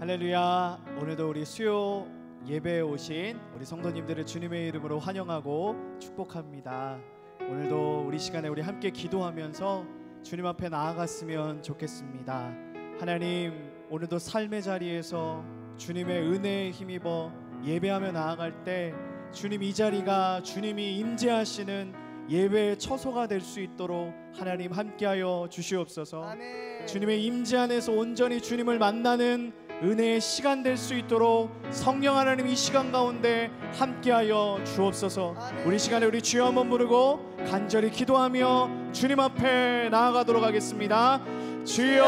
할렐루야. 오늘도 우리 수요 예배에 오신 우리 성도님들을 주님의 이름으로 환영하고 축복합니다. 오늘도 우리 시간에 우리 함께 기도하면서 주님 앞에 나아갔으면 좋겠습니다. 하나님, 오늘도 삶의 자리에서 주님의 은혜에 힘입어 예배하며 나아갈 때 주님, 이 자리가 주님이 임재하시는 예배의 처소가 될 수 있도록 하나님 함께하여 주시옵소서. 아멘. 주님의 임재 안에서 온전히 주님을 만나는 은혜의 시간 될 수 있도록 성령 하나님 이 시간 가운데 함께하여 주옵소서. 아멘. 우리 시간에 우리 주여 한번 부르고 간절히 기도하며 주님 앞에 나아가도록 하겠습니다. 주여,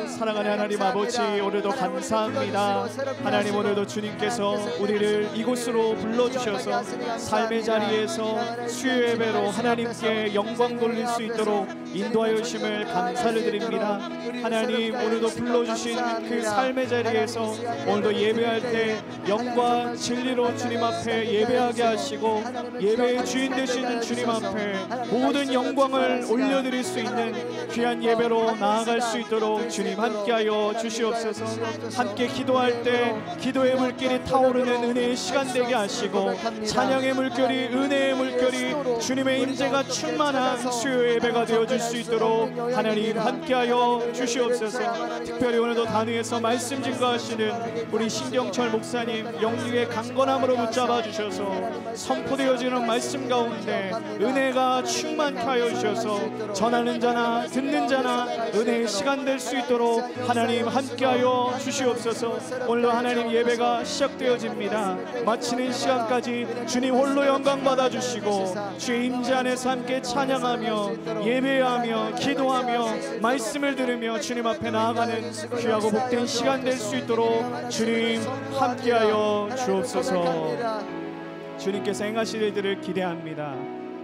사랑하는 하나님 아버지, 오늘도 감사합니다. 하나님, 오늘도 주님께서 우리를 이곳으로 불러주셔서 삶의 자리에서 수요 예배로 하나님께 영광 돌릴 수 있도록 인도하여 주심을 감사를 드립니다. 하나님, 오늘도 불러주신 그 삶의 자리에서 오늘도 예배할 때 영과 진리로 주님 앞에 예배하게 하시고 예배의 주인 되시는 주님 앞에 모든 영광을 올려드릴 수 있는 귀한 예배로 나아갈 수 있도록 주님 함께하여 주시옵소서. 함께 기도할 때 기도의 물결이 타오르는 은혜의 시간 되게 하시고 찬양의 물결이, 은혜의 물결이, 주님의 임재가 충만한 수요 예배가 되어줄 수 있도록 하나님 함께하여 주시옵소서. 특별히 오늘도 단위에서 말씀 증거하시는 우리 신경철 목사님 영육의 강건함으로 붙잡아 주셔서 선포되어지는 말씀 가운데 은혜가 충만케 하여 주셔서 전하는 자나 듣는 자나 은혜의 시간 될 수 있도록 하나님 함께하여 주시옵소서. 오늘도 하나님 예배가 시작되어집니다. 마치는 시간까지 주님 홀로 영광 받아주시고 주의 임재 안에서 함께 찬양하며 예배하며 기도하며 말씀을 들으며 주님 앞에 나아가는 귀하고 복된 시간 될 수 있도록 주님 함께하여 주옵소서. 주님께서 행하실 일들을 기대합니다.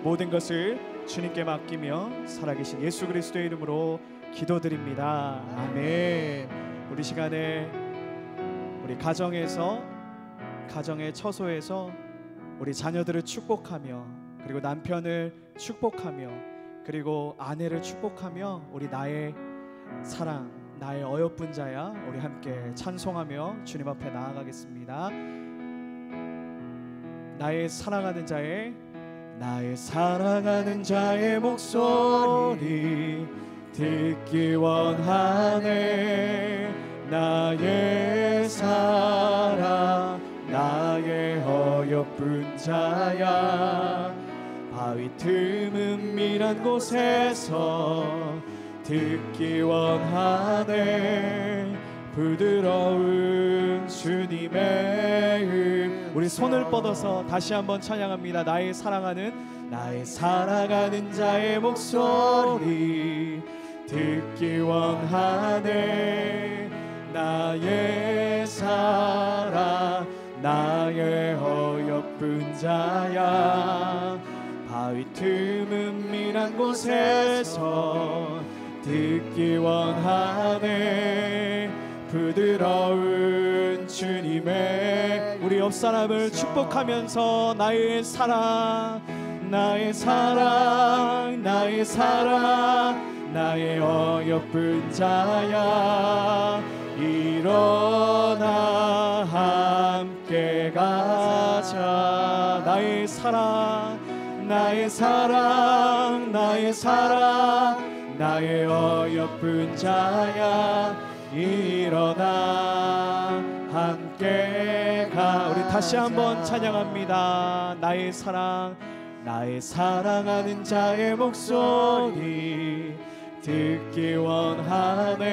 모든 것을 주님께 맡기며 살아계신 예수 그리스도의 이름으로 기도드립니다. 아멘. 우리 시간에 우리 가정에서, 가정의 처소에서 우리 자녀들을 축복하며 그리고 남편을 축복하며 그리고 아내를 축복하며 우리 나의 사랑, 나의 어여쁜 자야, 우리 함께 찬송하며 주님 앞에 나아가겠습니다. 나의 사랑하는 자의, 나의 사랑하는 자의 목소리 듣기 원하네. 나의 사랑, 나의 어여쁜 자야, 바위 틈은 미란 곳에서 듣기 원하네. 부드러운 주님의 우리 손을 뻗어서 다시 한번 찬양합니다. 나의 사랑하는 자의 목소리 듣기 원하네. 나의 사랑, 나의 어여쁜 자야, 바위 틈은 미란 곳에서 듣기 원하네. 부드러운 주님의 우리 옆 사람을 축복하면서 나의 사랑, 나의 사랑, 나의 사랑, 나의 어여쁜 자야, 일어나 함께 가자. 나의 사랑, 나의 사랑, 나의 사랑, 나의 어여쁜 자야, 일어나 함께 가. 우리 다시 한번 찬양합니다. 나의 사랑, 나의 사랑하는 자의 목소리 듣기 원하네.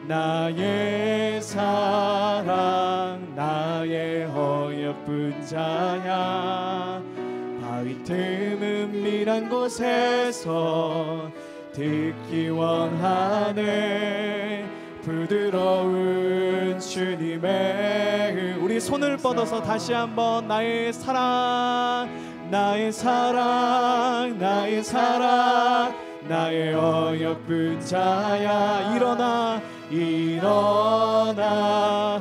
나의 사랑, 나의 어여쁜 자야, 바위 틈은 미란 곳에서 듣기 원하네. 부드러운 주님의 우리 손을 뻗어서 다시 한번 나의 사랑, 나의 사랑, 나의 사랑, 나의 어여쁜 자야, 일어나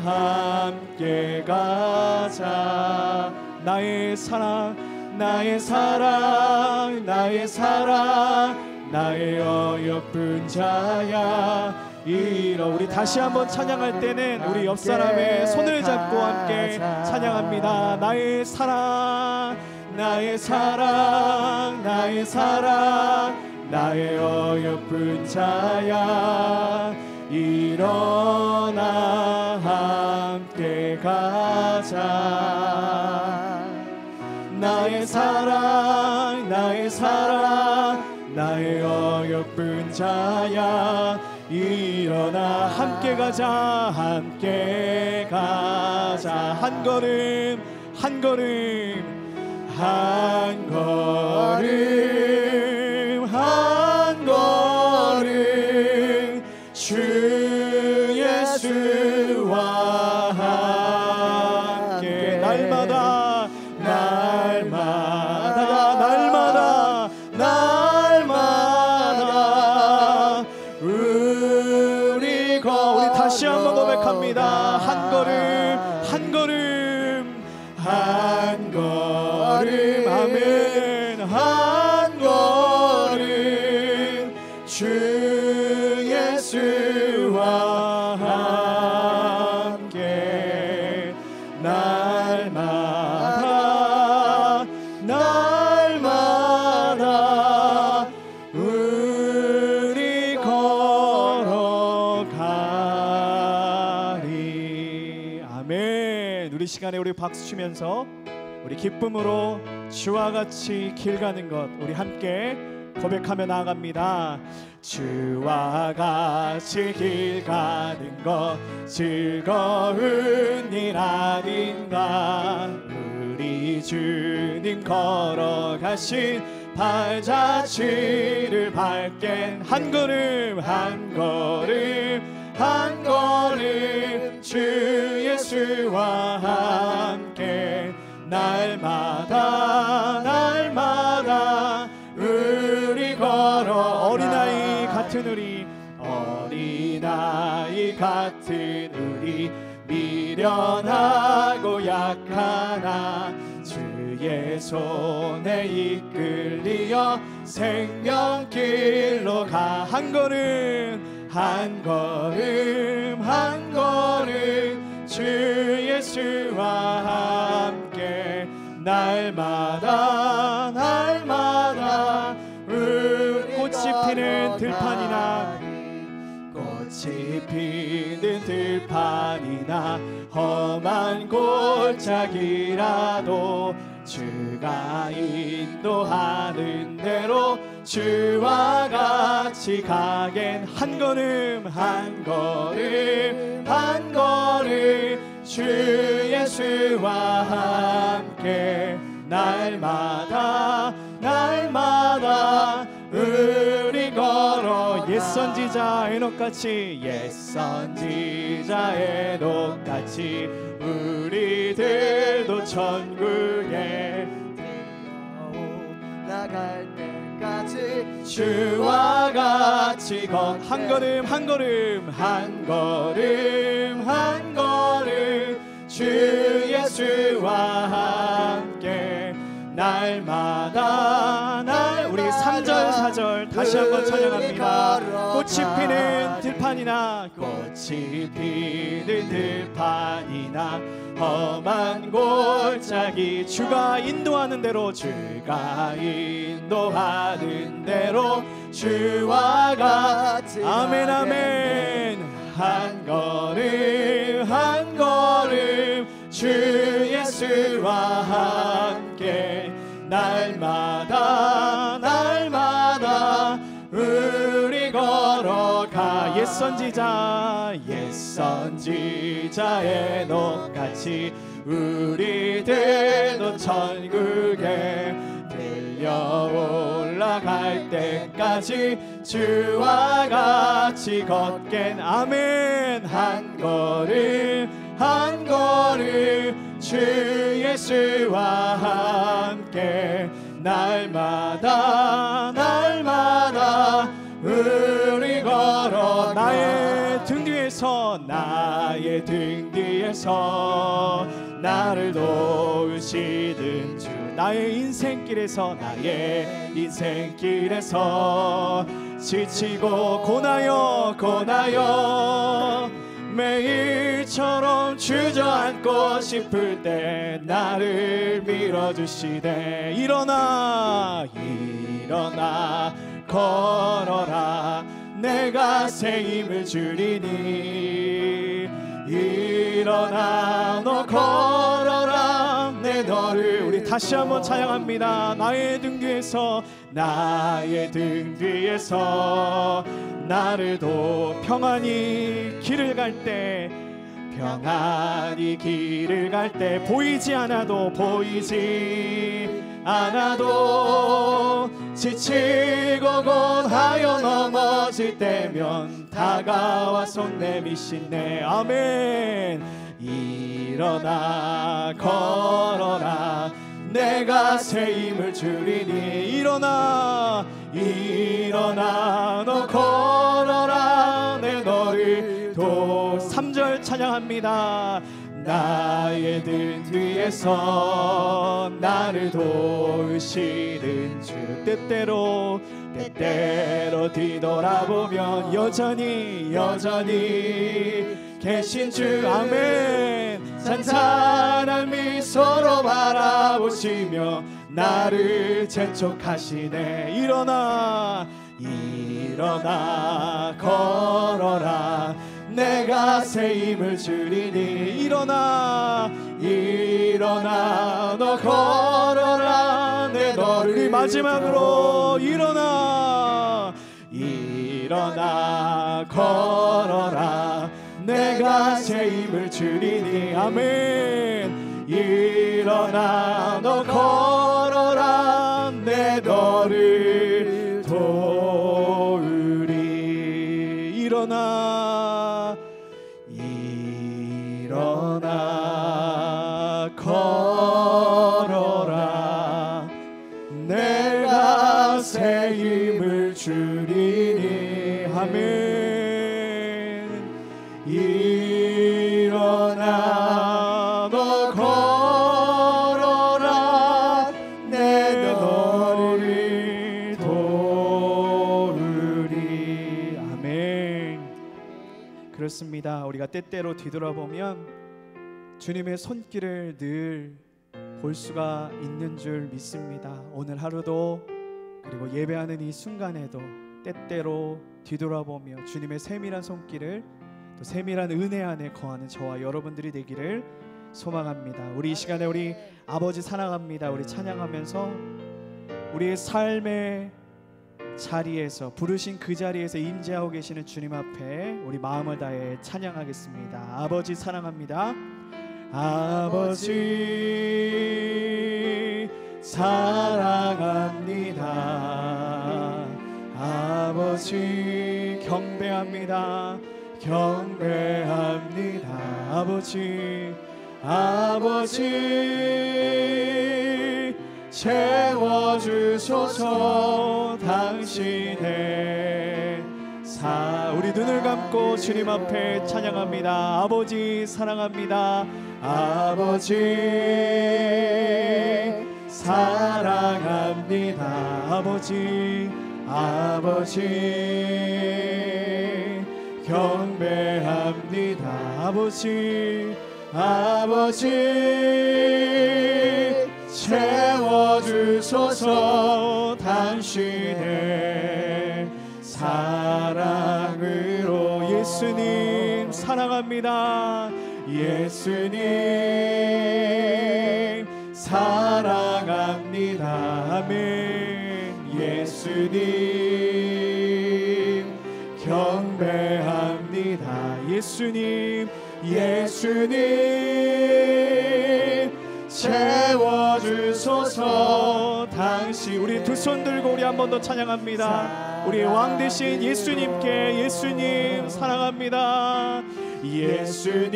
함께 가자. 나의 사랑, 나의 사랑, 나의 사랑, 나의 어여쁜 자야, 우리 다시 한번 찬양할 때는 우리 옆 사람의 손을 잡고 함께 찬양합니다. 나의 사랑, 나의 사랑, 나의 사랑, 나의 어여쁜 자야, 일어나 함께 가자. 나의 사랑, 나의 사랑, 나의 어여쁜 자야, 일어나 함께 가자, 함께 가자. 한 걸음 한 걸음 한 걸음 한 걸음 주 예수와 함께 날마다 날마다 날마다 날마다 우리 다시 한번 고백합니다. 한 걸음 한 걸음 한 걸음 아멘. 한 걸음 주 예수와 함께 날마다 날마다 우리 걸어가리. 아멘. 우리 시간에 우리 박수 치면서 우리 기쁨으로 주와 같이 길 가는 것 우리 함께 고백하며 나아갑니다. 주와 같이 길 가는 것 즐거운 일 아닌가. 우리 주님 걸어가신 발자취를 밟겐 한 걸음 한 걸음 한 걸음 주 예수와 함께 날마다 날마다 우리 걸어. 어린아이 같은 우리 어린아이 같은 우리 미련하고 약하나 주의 손에 이끌리어 생명길로 가. 한 걸음 한 걸음 한 걸음 주 예수와 함께 날마다 날마다 꽃이 피는 들판이나 꽃이 피는 들판이나 험한 골짜기라도 주가 인도하는 대로 주와 같이 가겐 한 걸음 한 걸음 한 걸음 주 예수와 함께 날마다 날마다 우리 걸어. 옛선지자 에녹같이 옛선지자 에녹같이 우리들도 천국에 나갈 때까지 주와 같이 한 걸음 한 걸음 한 걸음 한 걸음 주 예수와 함께 날마다 우리 3절 4절 다시 한번 찬양합니다. 꽃이 피는 들판이나 꽃이 피는 들판이나 험한 골짜기 주가 인도하는 대로 주가 인도하는 대로 주와 같이 아멘 아멘. 한 걸음 한 걸음 주 예수와 함께 날마다 날마다 우리 걸어가. 옛선지자 옛선지자 에녹같이 우리들도 천국에 들려 올라갈 때까지 주와 같이 걷겐 아멘. 한 걸음 한 걸음 주 예수와 함께 날마다 날마다 우리 걸어. 나의 등 뒤에서 나의 등 뒤에서 나를 도우시는 주 나의 인생길에서 나의 인생길에서 지치고 고나여 매일처럼 주저앉고 싶을 때 나를 밀어주시네. 일어나 걸어라 내가 새 힘을 주리니. 일어나 너 걸어라 내 너를. 우리 다시 한번 찬양합니다. 나의 등 뒤에서 나를 도 평안히 길을 갈 때 보이지 않아도 지치고 고하여 넘어질 때면 다가와 손 내미시네. 아멘. 일어나 걸어라 내가 새 힘을 주리니. 일어나 너 걸어라 내 너를 도. 3절 찬양합니다. 나의 등 뒤에서 나를 도우시는 주. 때때로 뒤돌아보면 여전히 계신 주. 아멘. 찬찬한 미소로 바라보시며 나를 재촉하시네. 일어나 걸어라 내가 새 힘을 주리니. 일어나 너 걸어라 내 너를. 마지막으로 일어나 걸어라 내가 새 힘을 주리니. 아멘. 일어나 너 걸어라 내 너를 도우리. 일어나 걸어라 내가 새 힘을 주리니. 아멘. 일어나 너 걸어라 내 너를 도우리. 아멘. 그렇습니다. 우리가 때때로 뒤돌아보면 주님의 손길을 늘 볼 수가 있는 줄 믿습니다. 오늘 하루도 그리고 예배하는 이 순간에도 때때로 뒤돌아보며 주님의 세밀한 손길을 또 세밀한 은혜 안에 거하는 저와 여러분들이 되기를 소망합니다. 우리 이 시간에 우리 아버지 사랑합니다. 우리 찬양하면서 우리의 삶의 자리에서 부르신 그 자리에서 임재하고 계시는 주님 앞에 우리 마음을 다해 찬양하겠습니다. 아버지 사랑합니다. 아버지 사랑합니다. 아버지 경배합니다. 아버지 채워주소서. 당신의 우리 눈을 감고 주님 앞에 찬양합니다. 아버지 사랑합니다. 아버지 사랑합니다. 아버지 경배합니다. 아버지 채워주소서. 당신의 사랑으로. 예수님 사랑합니다. 예수님 사랑합니다. 아멘. 예수님 경배합니다. 예수님 채워주소서. 당신. 우리 두 손 들고 우리 한 번 더 찬양합니다. 우리 왕 되신 예수님께. 예수님 사랑합니다. 예수님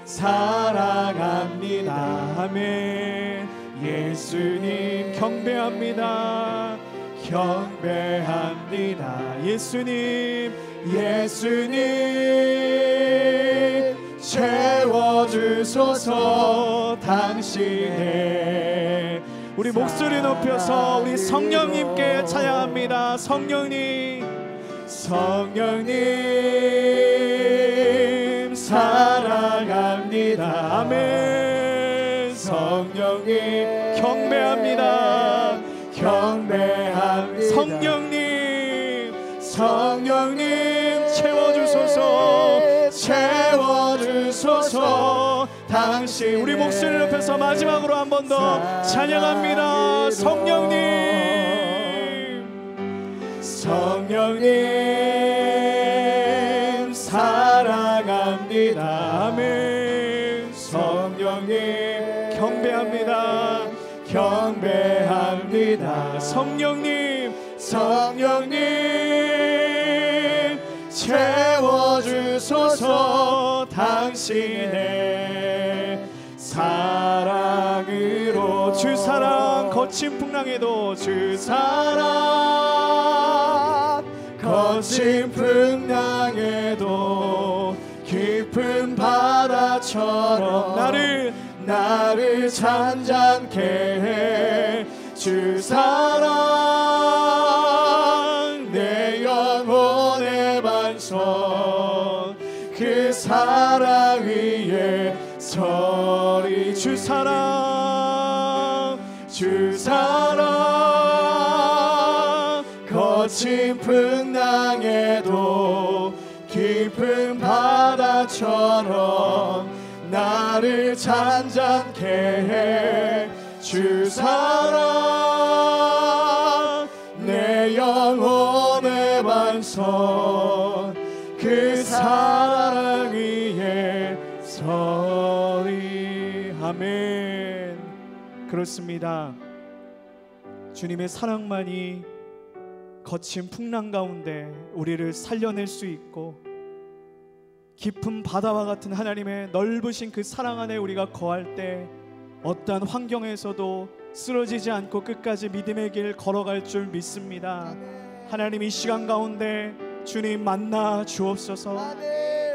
사랑합니다. 아멘. 예수님 경배합니다. 예수님 채워주소서. 당신의 우리 목소리 높여서 우리 성령님께 찬양합니다. 성령님, 성령님 사랑합니다. 아멘. 성령님 경배합니다. 경배합니다. 성령님, 성령님 채워주소서, 채워주소서. 당신 우리 목소리 높여서 마지막으로 한 번 더 찬양합니다. 성령님, 성령님 사랑합니다. 아멘. 성령님 경배합니다. 경배합니다. 성령님, 성령님 채워주소서. 당신의 사랑으로. 주 사랑 거친 풍랑에도, 주 사랑 거친 풍랑에도 깊은 바다처럼 나를 잔잔케 해. 주 사랑 내 영혼의 반석, 그 사랑 위에 서리. 주 사랑, 주 사랑 거친 풍랑에도 깊은 바다처럼 나를 잔잔케 해. 주 사랑 내 영혼의 반석, 그 사랑 위에 서리. 아멘. 그렇습니다. 주님의 사랑만이 거친 풍랑 가운데 우리를 살려낼 수 있고, 깊은 바다와 같은 하나님의 넓으신 그 사랑 안에 우리가 거할 때 어떠한 환경에서도 쓰러지지 않고 끝까지 믿음의 길 걸어갈 줄 믿습니다. 하나님, 이 시간 가운데 주님 만나 주옵소서.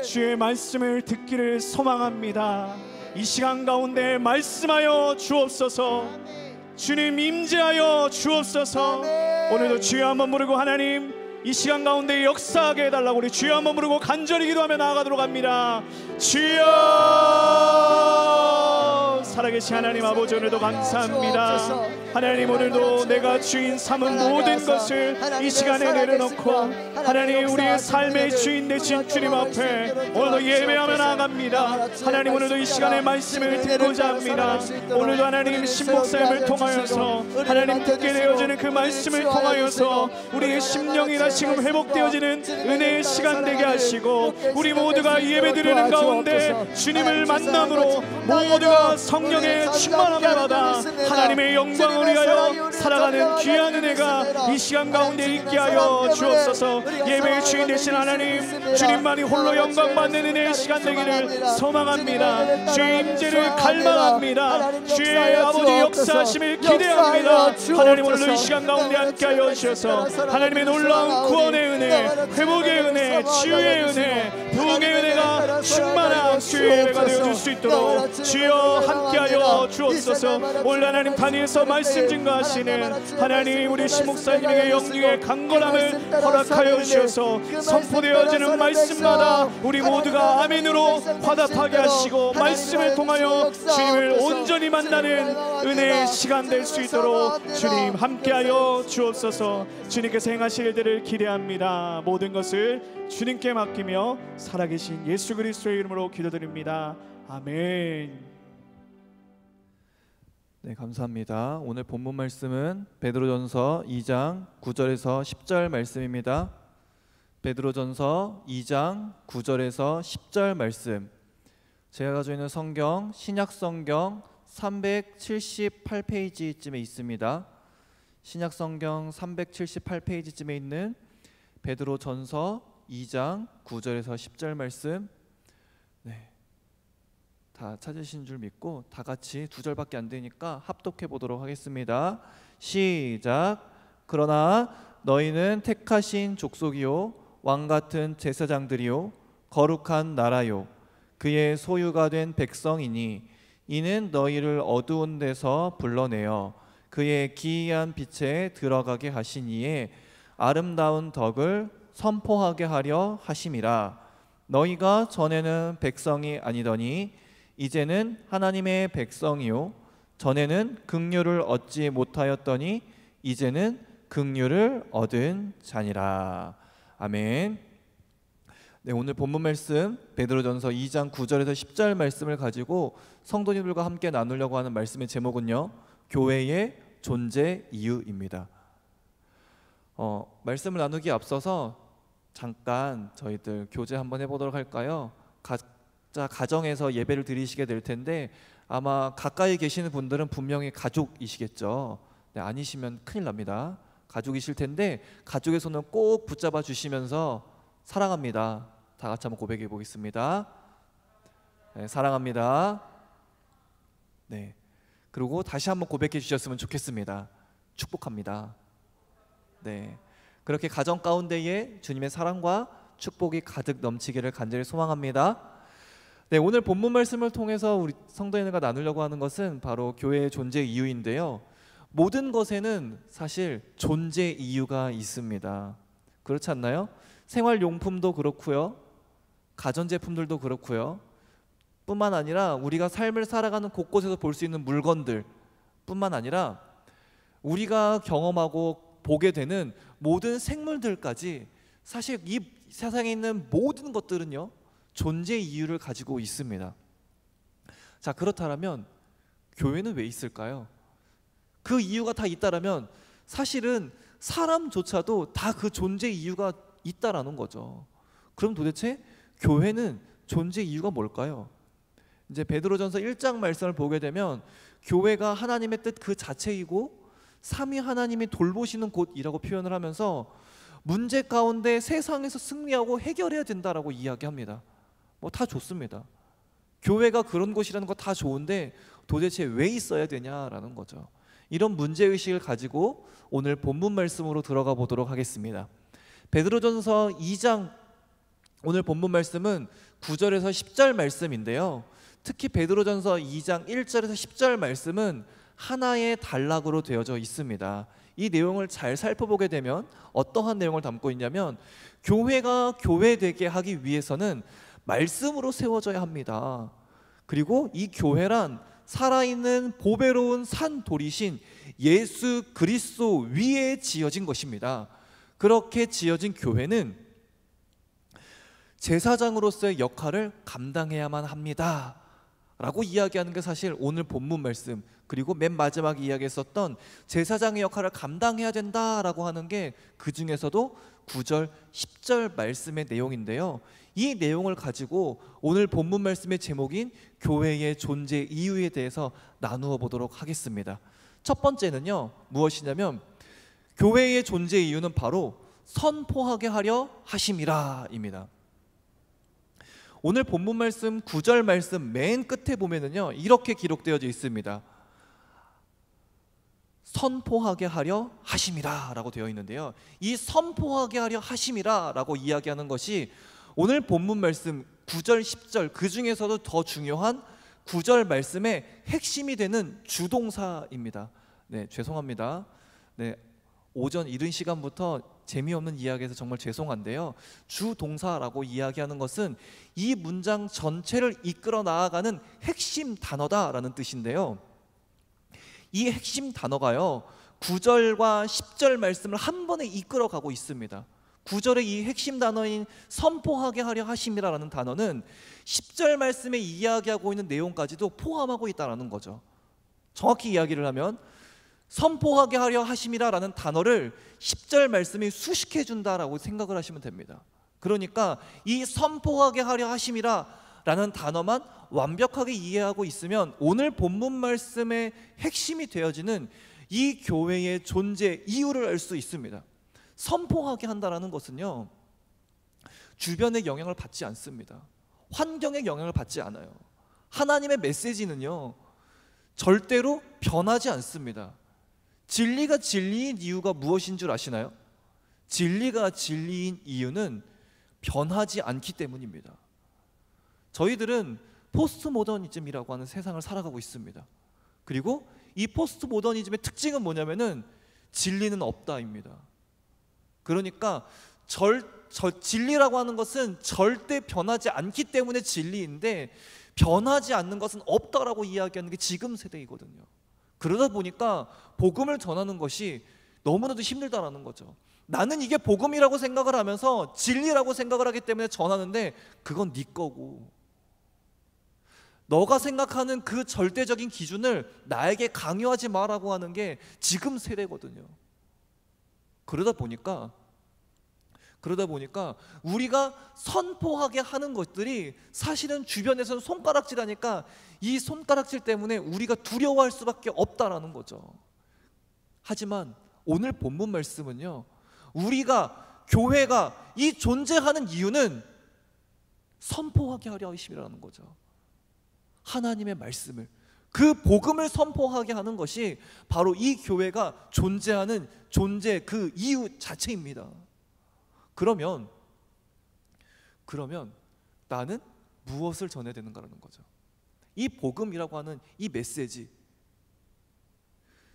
주의 말씀을 듣기를 소망합니다. 이 시간 가운데 말씀하여 주옵소서. 주님 임재하여 주옵소서. 오늘도 주여 한번 부르고 하나님 이 시간 가운데 역사하게 해달라고 우리 주여 한번 부르고 간절히 기도하며 나아가도록 합니다. 주여, 살아계신 하나님 아버지, 오늘도 감사합니다. 하나님, 오늘도 내가 주인 삼은 모든 것을 이 시간에 내려놓고 하나님 우리의 삶의 주인 되신 주님 앞에 오늘도 예배하며 나아갑니다. 하나님, 오늘도 이 시간에 말씀을 듣고자 합니다. 오늘도 하나님 신목사님을 통하여서 하나님 듣게 되어지는 그 말씀을 통하여서 우리의 심령이나 지금 회복되어지는 은혜의 시간 되게 하시고, 우리 모두가 예배드리는 가운데 주님을 만남으로 모두가 성령의 충만함을 받아 하나님의 영광을 위하여 살아가는 귀한 은혜가 이 시간 가운데 있게 하여 주옵소서. 예배의 주인 되신 하나님, 주님만이 홀로 영광 받는 은혜의 시간 되기를 소망합니다. 주의 임재를 갈망합니다. 주의 아버지 역사하심을 기대합니다. 하나님, 오늘도 이 시간 가운데 함께 하여 주셔서 하나님의 놀라운 구원의 은혜, 회복의 은혜, 치유의 은혜, 부흥의 은혜가 충만한 주의 예배가 되어줄 수 있도록 주여 함께하여 주옵소서. 오늘 하나님 단위에서 말씀 증거하시는 하나님 우리 신목사님에게 영육의 강건함을 허락하여 주셔서 선포되어지는 말씀마다 우리 모두가 아멘으로 화답하게 하시고, 말씀을 통하여 주님을 온전히 만나는 은혜의 시간 될 수 있도록 주님 함께하여 주옵소서. 주님께서 행하실 일들을 기대합니다. 모든 것을 주님께 맡기며 살아계신 예수 그리스도의 이름으로 기도드립니다. 아멘. 네, 감사합니다. 오늘 본문 말씀은 베드로전서 2장 9절에서 10절 말씀입니다. 베드로전서 2장 9절에서 10절 말씀. 제가 가지고 있는 성경 신약성경 378페이지쯤에 있습니다. 신약성경 378페이지쯤에 있는 베드로전서 2장 9절에서 10절 말씀. 네, 다 찾으신 줄 믿고 다 같이 두 절밖에 안 되니까 합독해 보도록 하겠습니다. 시작. 그러나 너희는 택하신 족속이요 왕같은 제사장들이요 거룩한 나라요 그의 소유가 된 백성이니 이는 너희를 어두운 데서 불러내어 그의 기이한 빛에 들어가게 하시니에 아름다운 덕을 선포하게 하려 하심이라. 너희가 전에는 백성이 아니더니 이제는 하나님의 백성이요 전에는 긍휼을 얻지 못하였더니 이제는 긍휼을 얻은 자니라. 아멘. 네, 오늘 본문 말씀 베드로전서 2장 9절에서 10절 말씀을 가지고 성도님들과 함께 나누려고 하는 말씀의 제목은요, 교회의 존재 이유입니다. 말씀을 나누기 앞서서 잠깐 저희들 교제 한번 해보도록 할까요? 각자 가정에서 예배를 드리시게 될 텐데 아마 가까이 계시는 분들은 분명히 가족이시겠죠. 네, 아니시면 큰일 납니다. 가족이실 텐데 가족의 손을 꼭 붙잡아 주시면서 사랑합니다. 다 같이 한번 고백해 보겠습니다. 네, 사랑합니다. 네, 그리고 다시 한번 고백해 주셨으면 좋겠습니다. 축복합니다. 네, 그렇게 가정 가운데에 주님의 사랑과 축복이 가득 넘치기를 간절히 소망합니다. 네, 오늘 본문 말씀을 통해서 우리 성도님들과 나누려고 하는 것은 바로 교회의 존재 이유인데요, 모든 것에는 사실 존재 이유가 있습니다. 그렇지 않나요? 생활용품도 그렇고요, 가전제품들도 그렇고요, 뿐만 아니라 우리가 삶을 살아가는 곳곳에서 볼 수 있는 물건들 뿐만 아니라 우리가 경험하고 보게 되는 모든 생물들까지 사실 이 세상에 있는 모든 것들은요, 존재 이유를 가지고 있습니다. 자, 그렇다면 교회는 왜 있을까요? 그 이유가 다 있다라면 사실은 사람조차도 다 그 존재 이유가 있다라는 거죠. 그럼 도대체 교회는 존재 이유가 뭘까요? 이제 베드로전서 1장 말씀을 보게 되면 교회가 하나님의 뜻 그 자체이고 삼위 하나님이 돌보시는 곳이라고 표현을 하면서 문제 가운데 세상에서 승리하고 해결해야 된다라고 이야기합니다. 뭐 다 좋습니다. 교회가 그런 곳이라는 거 다 좋은데 도대체 왜 있어야 되냐라는 거죠. 이런 문제의식을 가지고 오늘 본문 말씀으로 들어가 보도록 하겠습니다. 베드로전서 2장 오늘 본문 말씀은 9절에서 10절 말씀인데요, 특히 베드로전서 2장 1절에서 10절 말씀은 하나의 단락으로 되어져 있습니다. 이 내용을 잘 살펴보게 되면 어떠한 내용을 담고 있냐면, 교회가 교회되게 하기 위해서는 말씀으로 세워져야 합니다. 그리고 이 교회란 살아있는 보배로운 산돌이신 예수 그리스도 위에 지어진 것입니다. 그렇게 지어진 교회는 제사장으로서의 역할을 감당해야만 합니다 라고 이야기하는 게 사실 오늘 본문 말씀, 그리고 맨 마지막에 이야기했었던 제사장의 역할을 감당해야 된다라고 하는 게 그 중에서도 9절, 10절 말씀의 내용인데요, 이 내용을 가지고 오늘 본문 말씀의 제목인 교회의 존재 이유에 대해서 나누어 보도록 하겠습니다. 첫 번째는요, 무엇이냐면 교회의 존재 이유는 바로 선포하게 하려 하심이라 입니다. 오늘 본문 말씀 9절 말씀 맨 끝에 보면은요, 이렇게 기록되어져 있습니다. 선포하게 하려 하심이라 라고 되어 있는데요, 이 선포하게 하려 하심이라 라고 이야기하는 것이 오늘 본문 말씀 9절 10절 그 중에서도 더 중요한 9절 말씀의 핵심이 되는 주동사입니다. 네, 죄송합니다. 네, 오전 이른 시간부터 재미없는 이야기에서 정말 죄송한데요, 주동사라고 이야기하는 것은 이 문장 전체를 이끌어 나아가는 핵심 단어다라는 뜻인데요, 이 핵심 단어가요 9절과 10절 말씀을 한 번에 이끌어 가고 있습니다. 9절의 이 핵심 단어인 선포하게 하려 하심이라는 단어는 10절 말씀에 이야기하고 있는 내용까지도 포함하고 있다는 거죠. 정확히 이야기를 하면 선포하게 하려 하심이라는 단어를 10절 말씀이 수식해 준다라고 생각을 하시면 됩니다. 그러니까 이 선포하게 하려 하심이라는 단어만 완벽하게 이해하고 있으면 오늘 본문 말씀의 핵심이 되어지는 이 교회의 존재 이유를 알 수 있습니다. 선포하게 한다는 것은요, 주변의 영향을 받지 않습니다. 환경의 영향을 받지 않아요. 하나님의 메시지는요 절대로 변하지 않습니다. 진리가 진리인 이유가 무엇인 줄 아시나요? 진리가 진리인 이유는 변하지 않기 때문입니다. 저희들은 포스트 모더니즘이라고 하는 세상을 살아가고 있습니다. 그리고 이 포스트 모더니즘의 특징은 뭐냐면은 진리는 없다입니다. 그러니까 진리라고 하는 것은 절대 변하지 않기 때문에 진리인데, 변하지 않는 것은 없다라고 이야기하는 게 지금 세대이거든요. 그러다 보니까 복음을 전하는 것이 너무나도 힘들다라는 거죠. 나는 이게 복음이라고 생각을 하면서 진리라고 생각을 하기 때문에 전하는데, 그건 네 거고, 너가 생각하는 그 절대적인 기준을 나에게 강요하지 마라고 하는 게 지금 세대거든요. 그러다 보니까 우리가 선포하게 하는 것들이 사실은 주변에서는 손가락질하니까 이 손가락질 때문에 우리가 두려워할 수밖에 없다라는 거죠. 하지만 오늘 본문 말씀은요, 우리가 교회가 이 존재하는 이유는 선포하게 하려 하심이라는 거죠. 하나님의 말씀을, 그 복음을 선포하게 하는 것이 바로 이 교회가 존재하는 존재 그 이유 자체입니다. 그러면 나는 무엇을 전해야 되는가라는 거죠. 이 복음이라고 하는 이 메시지,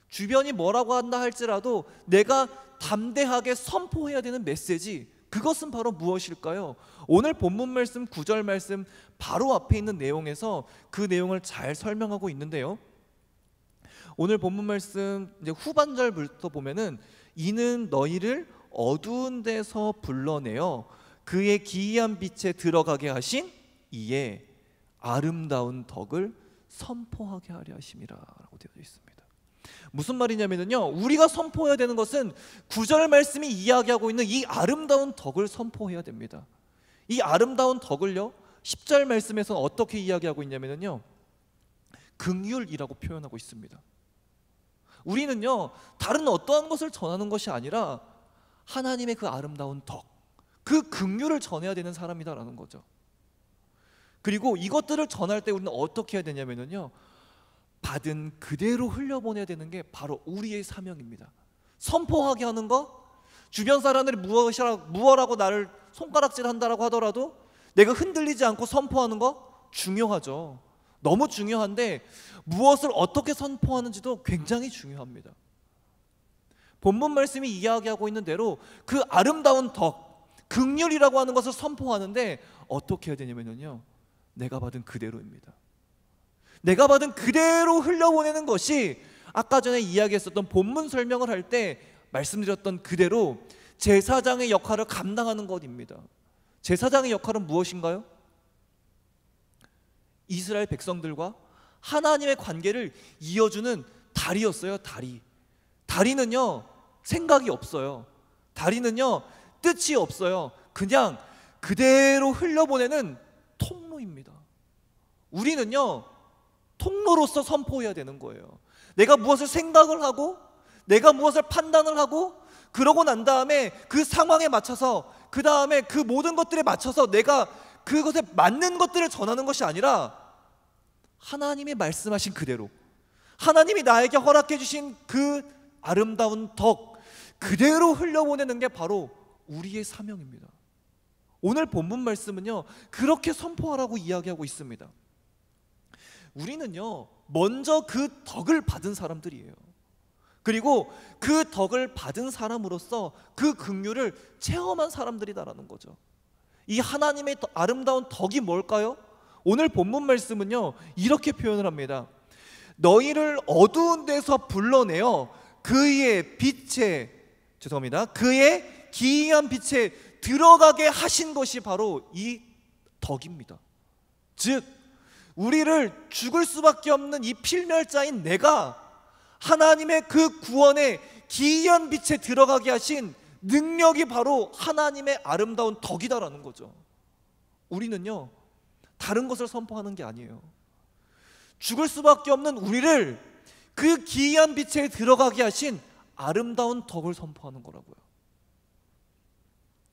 주변이 뭐라고 한다 할지라도 내가 담대하게 선포해야 되는 메시지, 그것은 바로 무엇일까요? 오늘 본문 말씀 9절 말씀 바로 앞에 있는 내용에서 그 내용을 잘 설명하고 있는데요, 오늘 본문 말씀 이제 후반절부터 보면은 이는 너희를 어두운 데서 불러내어 그의 기이한 빛에 들어가게 하신 이의 아름다운 덕을 선포하게 하려 하심이라라고 되어 있습니다. 무슨 말이냐면요, 우리가 선포해야 되는 것은 9절 말씀이 이야기하고 있는 이 아름다운 덕을 선포해야 됩니다. 이 아름다운 덕을요 10절 말씀에서는 어떻게 이야기하고 있냐면요, 긍휼이라고 표현하고 있습니다. 우리는요 다른 어떠한 것을 전하는 것이 아니라 하나님의 그 아름다운 덕, 그 긍휼을 전해야 되는 사람이다라는 거죠. 그리고 이것들을 전할 때 우리는 어떻게 해야 되냐면요, 받은 그대로 흘려보내야 되는 게 바로 우리의 사명입니다. 선포하게 하는 거, 주변 사람들이 무엇라고 나를 손가락질 한다라고 하더라도 내가 흔들리지 않고 선포하는 거 중요하죠. 너무 중요한데 무엇을 어떻게 선포하는지도 굉장히 중요합니다. 본문 말씀이 이야기하고 있는 대로 그 아름다운 덕, 긍휼이라고 하는 것을 선포하는데 어떻게 해야 되냐면요, 내가 받은 그대로입니다. 내가 받은 그대로 흘려보내는 것이 아까 전에 이야기했었던 본문 설명을 할 때 말씀드렸던 그대로 제사장의 역할을 감당하는 것입니다. 제사장의 역할은 무엇인가요? 이스라엘 백성들과 하나님의 관계를 이어주는 다리였어요. 다리는요 생각이 없어요. 다리는요 뜻이 없어요. 그냥 그대로 흘려보내는 통로입니다. 우리는요 통로로서 선포해야 되는 거예요. 내가 무엇을 생각을 하고 내가 무엇을 판단을 하고 그러고 난 다음에 그 상황에 맞춰서 그 다음에 그 모든 것들에 맞춰서 내가 그것에 맞는 것들을 전하는 것이 아니라 하나님이 말씀하신 그대로, 하나님이 나에게 허락해 주신 그 아름다운 덕 그대로 흘려보내는 게 바로 우리의 사명입니다. 오늘 본문 말씀은요 그렇게 선포하라고 이야기하고 있습니다. 우리는요 먼저 그 덕을 받은 사람들이에요. 그리고 그 덕을 받은 사람으로서 그 긍휼을 체험한 사람들이다라는 거죠. 이 하나님의 아름다운 덕이 뭘까요? 오늘 본문 말씀은요 이렇게 표현을 합니다. 너희를 어두운 데서 불러내어 그의 기이한 빛에 들어가게 하신 것이 바로 이 덕입니다. 즉 우리를 죽을 수밖에 없는 이 필멸자인 내가 하나님의 그 구원의 기이한 빛에 들어가게 하신 능력이 바로 하나님의 아름다운 덕이다라는 거죠. 우리는요 다른 것을 선포하는 게 아니에요. 죽을 수밖에 없는 우리를 그 기이한 빛에 들어가게 하신 아름다운 덕을 선포하는 거라고요.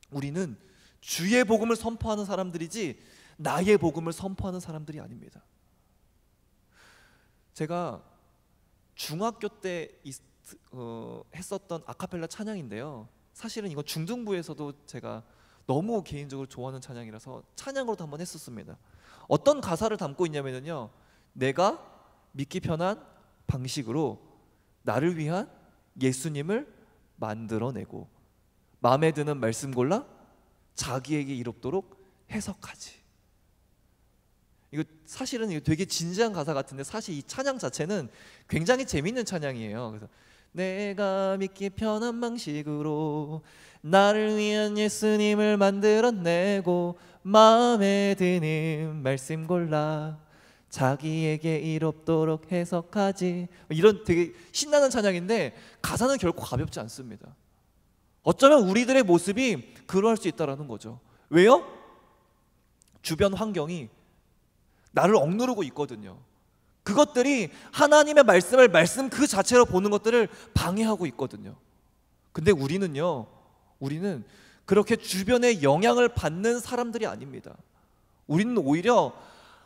우리는 주의 복음을 선포하는 사람들이지 나의 복음을 선포하는 사람들이 아닙니다. 제가 중학교 때 했었던 아카펠라 찬양인데요, 사실은 이거 중등부에서도 제가 너무 개인적으로 좋아하는 찬양이라서 찬양으로도 한번 했었습니다. 어떤 가사를 담고 있냐면요, 내가 믿기 편한 방식으로 나를 위한 예수님을 만들어내고 마음에 드는 말씀 골라 자기에게 이롭도록 해석하지. 이거 사실은 이거 되게 진지한 가사 같은데 사실 이 찬양 자체는 굉장히 재밌는 찬양이에요. 그래서 내가 믿기 편한 방식으로 나를 위한 예수님을 만들어내고 마음에 드는 말씀 골라 자기에게 이롭도록 해석하지. 이런 되게 신나는 찬양인데 가사는 결코 가볍지 않습니다. 어쩌면 우리들의 모습이 그러할 수 있다는 거죠. 왜요? 주변 환경이 나를 억누르고 있거든요. 그것들이 하나님의 말씀을 말씀 그 자체로 보는 것들을 방해하고 있거든요. 근데 우리는 그렇게 주변의 영향을 받는 사람들이 아닙니다. 우리는 오히려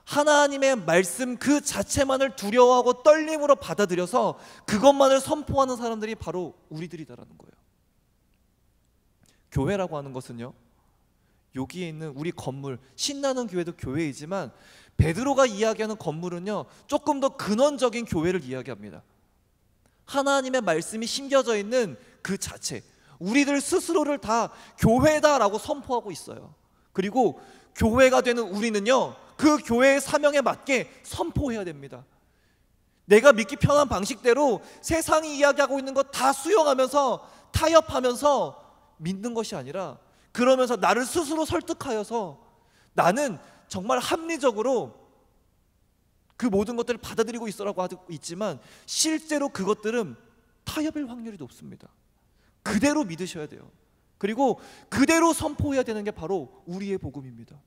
하나님의 말씀 그 자체만을 두려워하고 떨림으로 받아들여서 그것만을 선포하는 사람들이 바로 우리들이다라는 거예요. 교회라고 하는 것은요, 여기에 있는 우리 건물, 신나는 교회도 교회이지만 베드로가 이야기하는 건물은요 조금 더 근원적인 교회를 이야기합니다. 하나님의 말씀이 심겨져 있는 그 자체, 우리들 스스로를 다 교회다라고 선포하고 있어요. 그리고 교회가 되는 우리는요 그 교회의 사명에 맞게 선포해야 됩니다. 내가 믿기 편한 방식대로 세상이 이야기하고 있는 것 다 수용하면서 타협하면서 믿는 것이 아니라, 그러면서 나를 스스로 설득하여서 나는 정말 합리적으로 그 모든 것들을 받아들이고 있어라고 하고 있지만 실제로 그것들은 타협일 확률이 높습니다. 그대로 믿으셔야 돼요. 그리고 그대로 선포해야 되는 게 바로 우리의 복음입니다.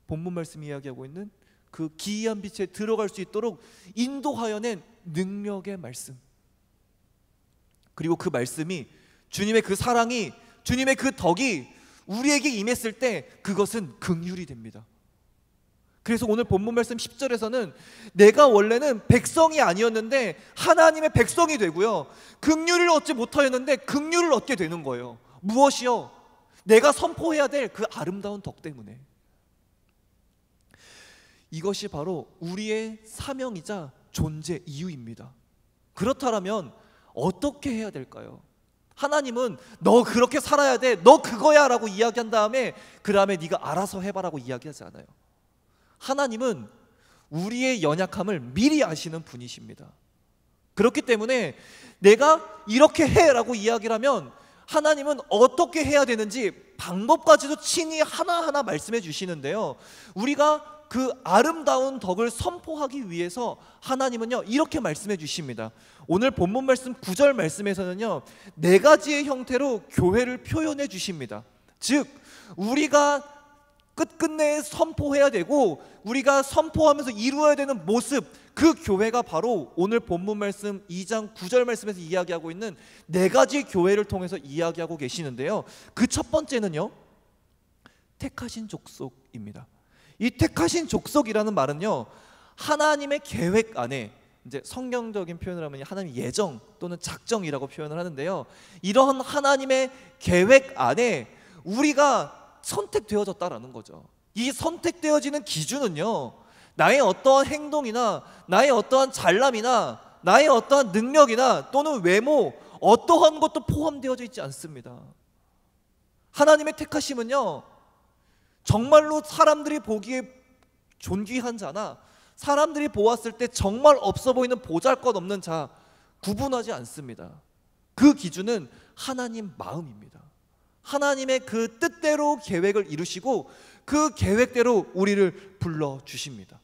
본문 말씀이 이야기하고 있는 그 기이한 빛에 들어갈 수 있도록 인도하여 낸 능력의 말씀, 그리고 그 말씀이 주님의 그 사랑이, 주님의 그 덕이 우리에게 임했을 때 그것은 긍휼이 됩니다. 그래서 오늘 본문 말씀 10절에서는 내가 원래는 백성이 아니었는데 하나님의 백성이 되고요, 긍휼을 얻지 못하였는데 긍휼을 얻게 되는 거예요. 무엇이요? 내가 선포해야 될 그 아름다운 덕 때문에. 이것이 바로 우리의 사명이자 존재 이유입니다. 그렇다면 어떻게 해야 될까요? 하나님은 너 그렇게 살아야 돼, 너 그거야 라고 이야기한 다음에 그 다음에 네가 알아서 해봐라고 이야기하지 않아요. 하나님은 우리의 연약함을 미리 아시는 분이십니다. 그렇기 때문에 내가 이렇게 해라고 이야기를 하면 하나님은 어떻게 해야 되는지 방법까지도 친히 하나하나 말씀해 주시는데요, 우리가 그 아름다운 덕을 선포하기 위해서 하나님은요 이렇게 말씀해 주십니다. 오늘 본문 말씀 9절 말씀에서는요 4가지의 형태로 교회를 표현해 주십니다. 즉 우리가 끝끝내 선포해야 되고 우리가 선포하면서 이루어야 되는 모습, 그 교회가 바로 오늘 본문 말씀 2장 9절 말씀에서 이야기하고 있는 4가지 교회를 통해서 이야기하고 계시는데요, 그 첫 번째는요 택하신 족속입니다. 이 택하신 족속이라는 말은요 하나님의 계획 안에, 이제 성경적인 표현을 하면 하나님의 예정 또는 작정이라고 표현을 하는데요, 이런 하나님의 계획 안에 우리가 선택되어졌다라는 거죠. 이 선택되어지는 기준은요 나의 어떠한 행동이나 나의 어떠한 잘남이나 나의 어떠한 능력이나 또는 외모, 어떠한 것도 포함되어져 있지 않습니다. 하나님의 택하심은요 정말로 사람들이 보기에 존귀한 자나 사람들이 보았을 때 정말 없어 보이는 보잘것없는 자 구분하지 않습니다. 그 기준은 하나님 마음입니다. 하나님의 그 뜻대로 계획을 이루시고 그 계획대로 우리를 불러주십니다.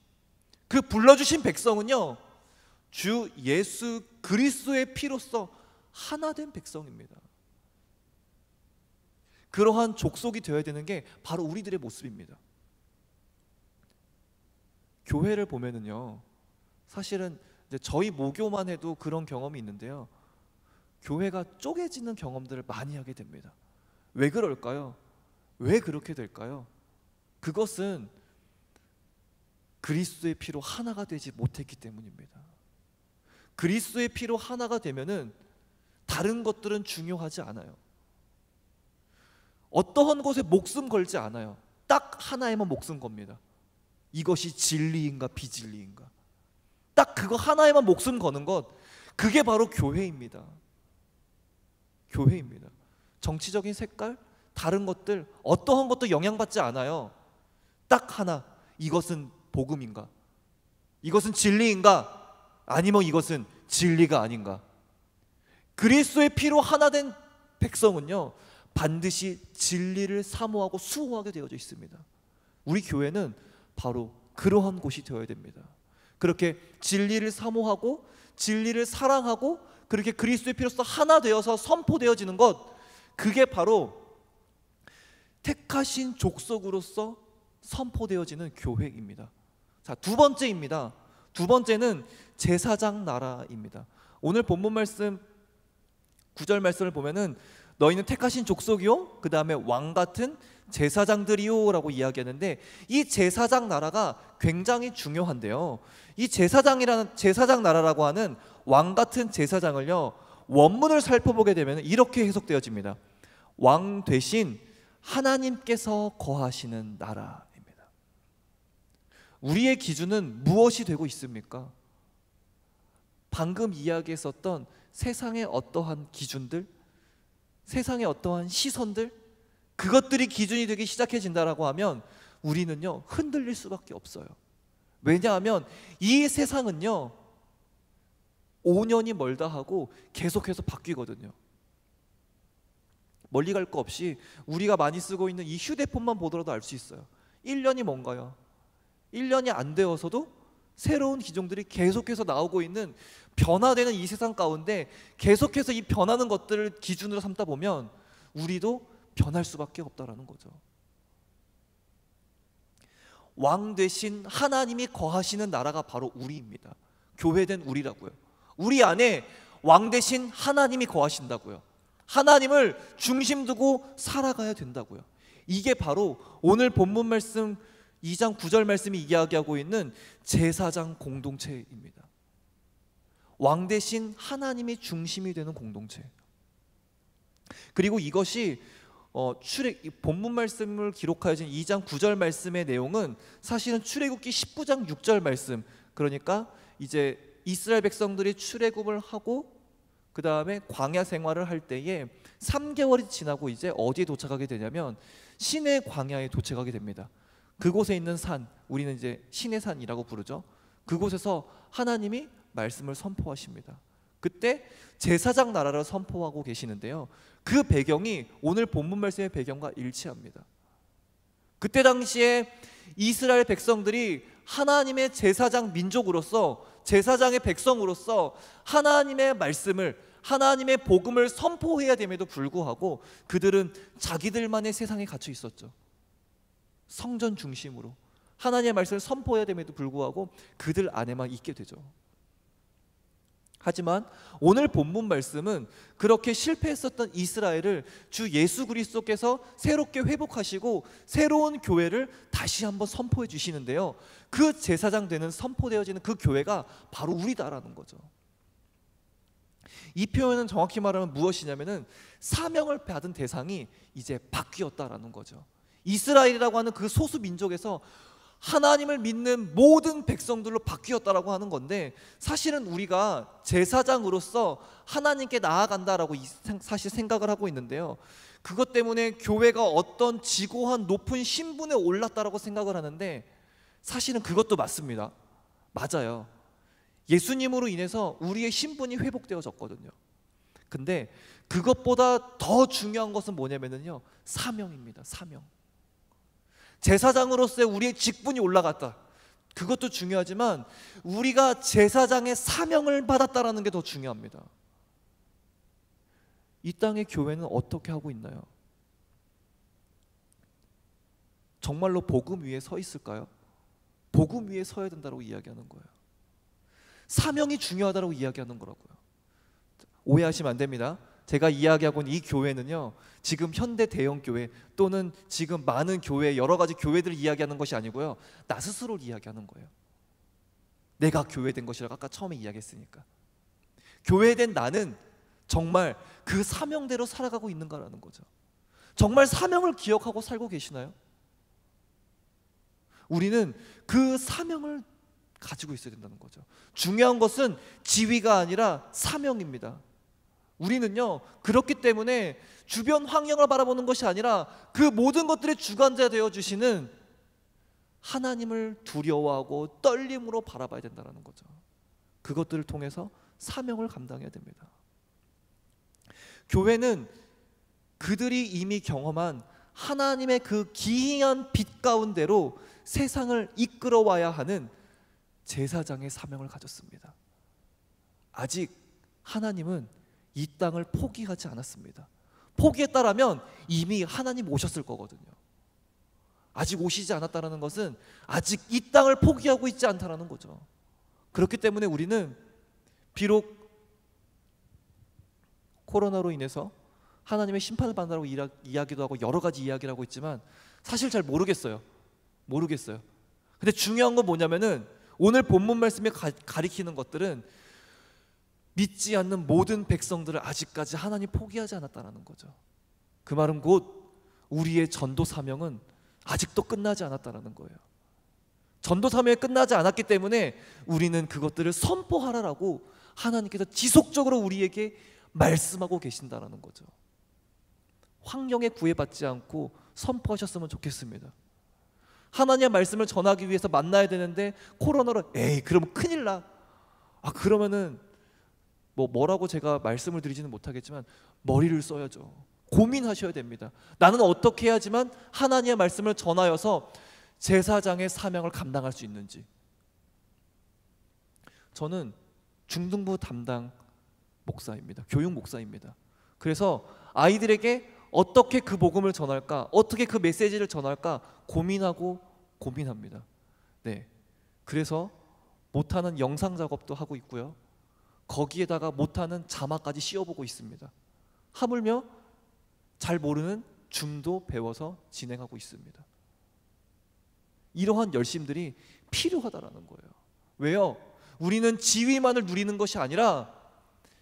그 불러주신 백성은요 주 예수 그리스도의 피로써 하나 된 백성입니다. 그러한 족속이 되어야 되는 게 바로 우리들의 모습입니다. 교회를 보면은요 사실은 이제 저희 모교만 해도 그런 경험이 있는데요, 교회가 쪼개지는 경험들을 많이 하게 됩니다. 왜 그럴까요? 왜 그렇게 될까요? 그것은 그리스도의 피로 하나가 되지 못했기 때문입니다. 그리스도의 피로 하나가 되면은 다른 것들은 중요하지 않아요. 어떠한 것에 목숨 걸지 않아요. 딱 하나에만 목숨 겁니다. 이것이 진리인가 비진리인가. 딱 그거 하나에만 목숨 거는 것, 그게 바로 교회입니다. 교회입니다. 정치적인 색깔, 다른 것들 어떠한 것도 영향받지 않아요. 딱 하나, 이것은 복음인가? 이것은 진리인가? 아니면 이것은 진리가 아닌가? 그리스도의 피로 하나 된 백성은요, 반드시 진리를 사모하고 수호하게 되어져 있습니다. 우리 교회는 바로 그러한 곳이 되어야 됩니다. 그렇게 진리를 사모하고 진리를 사랑하고 그렇게 그리스도의 피로서 하나 되어서 선포되어지는 것, 그게 바로 택하신 족속으로서 선포되어지는 교회입니다. 자, 두 번째입니다. 두 번째는 제사장 나라입니다. 오늘 본문 말씀 9절 말씀을 보면은 너희는 택하신 족속이요, 그 다음에 왕같은 제사장들이요 라고 이야기하는데, 이 제사장 나라가 굉장히 중요한데요, 이 제사장 나라라고 하는 왕같은 제사장을요, 원문을 살펴보게 되면 이렇게 해석되어집니다. 왕 되신 하나님께서 거하시는 나라입니다. 우리의 기준은 무엇이 되고 있습니까? 방금 이야기했었던 세상의 어떠한 기준들, 세상의 어떠한 시선들, 그것들이 기준이 되기 시작해진다라고 하면 우리는요, 흔들릴 수밖에 없어요. 왜냐하면 이 세상은요, 5년이 멀다 하고 계속해서 바뀌거든요. 멀리 갈 거 없이 우리가 많이 쓰고 있는 이 휴대폰만 보더라도 알 수 있어요. 1년이 뭔가요? 1년이 안 되어서도 새로운 기종들이 계속해서 나오고 있는, 변화되는 이 세상 가운데 계속해서 이 변하는 것들을 기준으로 삼다 보면 우리도 변할 수밖에 없다라는 거죠. 왕 되신 하나님이 거하시는 나라가 바로 우리입니다. 교회된 우리라고요. 우리 안에 왕 되신 하나님이 거하신다고요. 하나님을 중심 두고 살아가야 된다고요. 이게 바로 오늘 본문 말씀 2장 9절 말씀이 이야기하고 있는 제사장 공동체입니다. 왕 대신 하나님이 중심이 되는 공동체. 그리고 이것이 본문 말씀을 기록하여진 2장 9절 말씀의 내용은 사실은 출애굽기 19장 6절 말씀, 그러니까 이제 이스라엘 백성들이 출애굽을 하고 그 다음에 광야 생활을 할 때에 3개월이 지나고 이제 어디에 도착하게 되냐면 시내 광야에 도착하게 됩니다. 그곳에 있는 산, 우리는 이제 신의 산이라고 부르죠. 그곳에서 하나님이 말씀을 선포하십니다. 그때 제사장 나라를 선포하고 계시는데요, 그 배경이 오늘 본문 말씀의 배경과 일치합니다. 그때 당시에 이스라엘 백성들이 하나님의 제사장 민족으로서, 제사장의 백성으로서 하나님의 말씀을, 하나님의 복음을 선포해야 됨에도 불구하고 그들은 자기들만의 세상에 갇혀 있었죠. 성전 중심으로 하나님의 말씀을 선포해야 됨에도 불구하고 그들 안에만 있게 되죠. 하지만 오늘 본문 말씀은 그렇게 실패했었던 이스라엘을 주 예수 그리스도께서 새롭게 회복하시고 새로운 교회를 다시 한번 선포해 주시는데요, 그 제사장 되는 선포되어지는 그 교회가 바로 우리다라는 거죠. 이 표현은 정확히 말하면 무엇이냐면은 사명을 받은 대상이 이제 바뀌었다라는 거죠. 이스라엘이라고 하는 그 소수 민족에서 하나님을 믿는 모든 백성들로 바뀌었다라고 하는 건데, 사실은 우리가 제사장으로서 하나님께 나아간다라고 사실 생각을 하고 있는데요, 그것 때문에 교회가 어떤 지고한 높은 신분에 올랐다라고 생각을 하는데 사실은 그것도 맞습니다. 맞아요. 예수님으로 인해서 우리의 신분이 회복되어졌거든요. 근데 그것보다 더 중요한 것은 뭐냐면요, 사명입니다. 사명. 제사장으로서의 우리의 직분이 올라갔다, 그것도 중요하지만 우리가 제사장의 사명을 받았다라는 게 더 중요합니다. 이 땅의 교회는 어떻게 하고 있나요? 정말로 복음 위에 서 있을까요? 복음 위에 서야 된다고 이야기하는 거예요. 사명이 중요하다고 이야기하는 거라고요. 오해하시면 안 됩니다. 제가 이야기하고 있는 이 교회는요, 지금 현대 대형 교회 또는 지금 많은 교회, 여러 가지 교회들을 이야기하는 것이 아니고요, 나 스스로를 이야기하는 거예요. 내가 교회된 것이라고 아까 처음에 이야기했으니까. 교회된 나는 정말 그 사명대로 살아가고 있는가라는 거죠. 정말 사명을 기억하고 살고 계시나요? 우리는 그 사명을 가지고 있어야 된다는 거죠. 중요한 것은 지위가 아니라 사명입니다. 우리는요, 그렇기 때문에 주변 환경을 바라보는 것이 아니라 그 모든 것들의 주관자 되어 주시는 하나님을 두려워하고 떨림으로 바라봐야 된다는 거죠. 그것들을 통해서 사명을 감당해야 됩니다. 교회는 그들이 이미 경험한 하나님의 그 기이한 빛 가운데로 세상을 이끌어와야 하는 제사장의 사명을 가졌습니다. 아직 하나님은 이 땅을 포기하지 않았습니다. 포기했다라면 이미 하나님 오셨을 거거든요. 아직 오시지 않았다는 것은 아직 이 땅을 포기하고 있지 않다는 거죠. 그렇기 때문에 우리는 비록 코로나로 인해서 하나님의 심판을 받는다고 이야기도 하고 여러 가지 이야기를 하고 있지만 사실 잘 모르겠어요. 근데 중요한 건 뭐냐면은 오늘 본문 말씀이 가리키는 것들은 믿지 않는 모든 백성들을 아직까지 하나님 포기하지 않았다는 거죠. 그 말은 곧 우리의 전도 사명은 아직도 끝나지 않았다는 거예요. 전도 사명이 끝나지 않았기 때문에 우리는 그것들을 선포하라라고 하나님께서 지속적으로 우리에게 말씀하고 계신다는 거죠. 환경에 구애받지 않고 선포하셨으면 좋겠습니다. 하나님의 말씀을 전하기 위해서 만나야 되는데 코로나로 그러면 큰일 나. 그러면은 뭐라고 제가 말씀을 드리지는 못하겠지만 머리를 써야죠. 고민하셔야 됩니다. 나는 어떻게 해야지만 하나님의 말씀을 전하여서 제사장의 사명을 감당할 수 있는지. 저는 중등부 담당 목사입니다. 교육 목사입니다. 그래서 아이들에게 어떻게 그 복음을 전할까, 어떻게 그 메시지를 전할까 고민합니다. 네, 그래서 못하는 영상 작업도 하고 있고요. 거기에다가 못하는 자막까지 씌워보고 있습니다. 하물며 잘 모르는 줌도 배워서 진행하고 있습니다. 이러한 열심들이 필요하다라는 거예요. 왜요? 우리는 지위만을 누리는 것이 아니라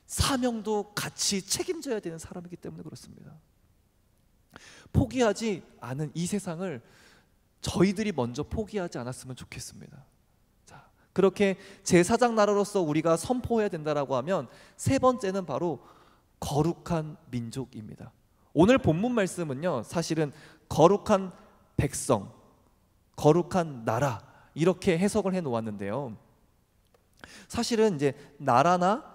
사명도 같이 책임져야 되는 사람이기 때문에 그렇습니다. 포기하지 않은 이 세상을 저희들이 먼저 포기하지 않았으면 좋겠습니다. 자, 그렇게 제사장 나라로서 우리가 선포해야 된다라고 하면 세 번째는 바로 거룩한 민족입니다. 오늘 본문 말씀은요, 사실은 거룩한 백성, 거룩한 나라 이렇게 해석을 해 놓았는데요. 사실은 이제 나라나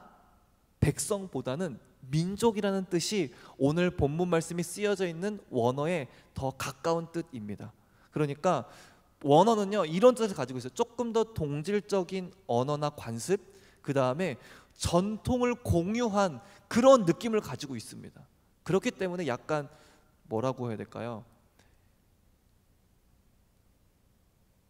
백성보다는 민족이라는 뜻이 오늘 본문 말씀이 쓰여져 있는 원어에 더 가까운 뜻입니다. 그러니까 원어는요, 이런 뜻을 가지고 있어요. 조금 더 동질적인 언어나 관습, 그 다음에 전통을 공유한 그런 느낌을 가지고 있습니다. 그렇기 때문에 약간 뭐라고 해야 될까요?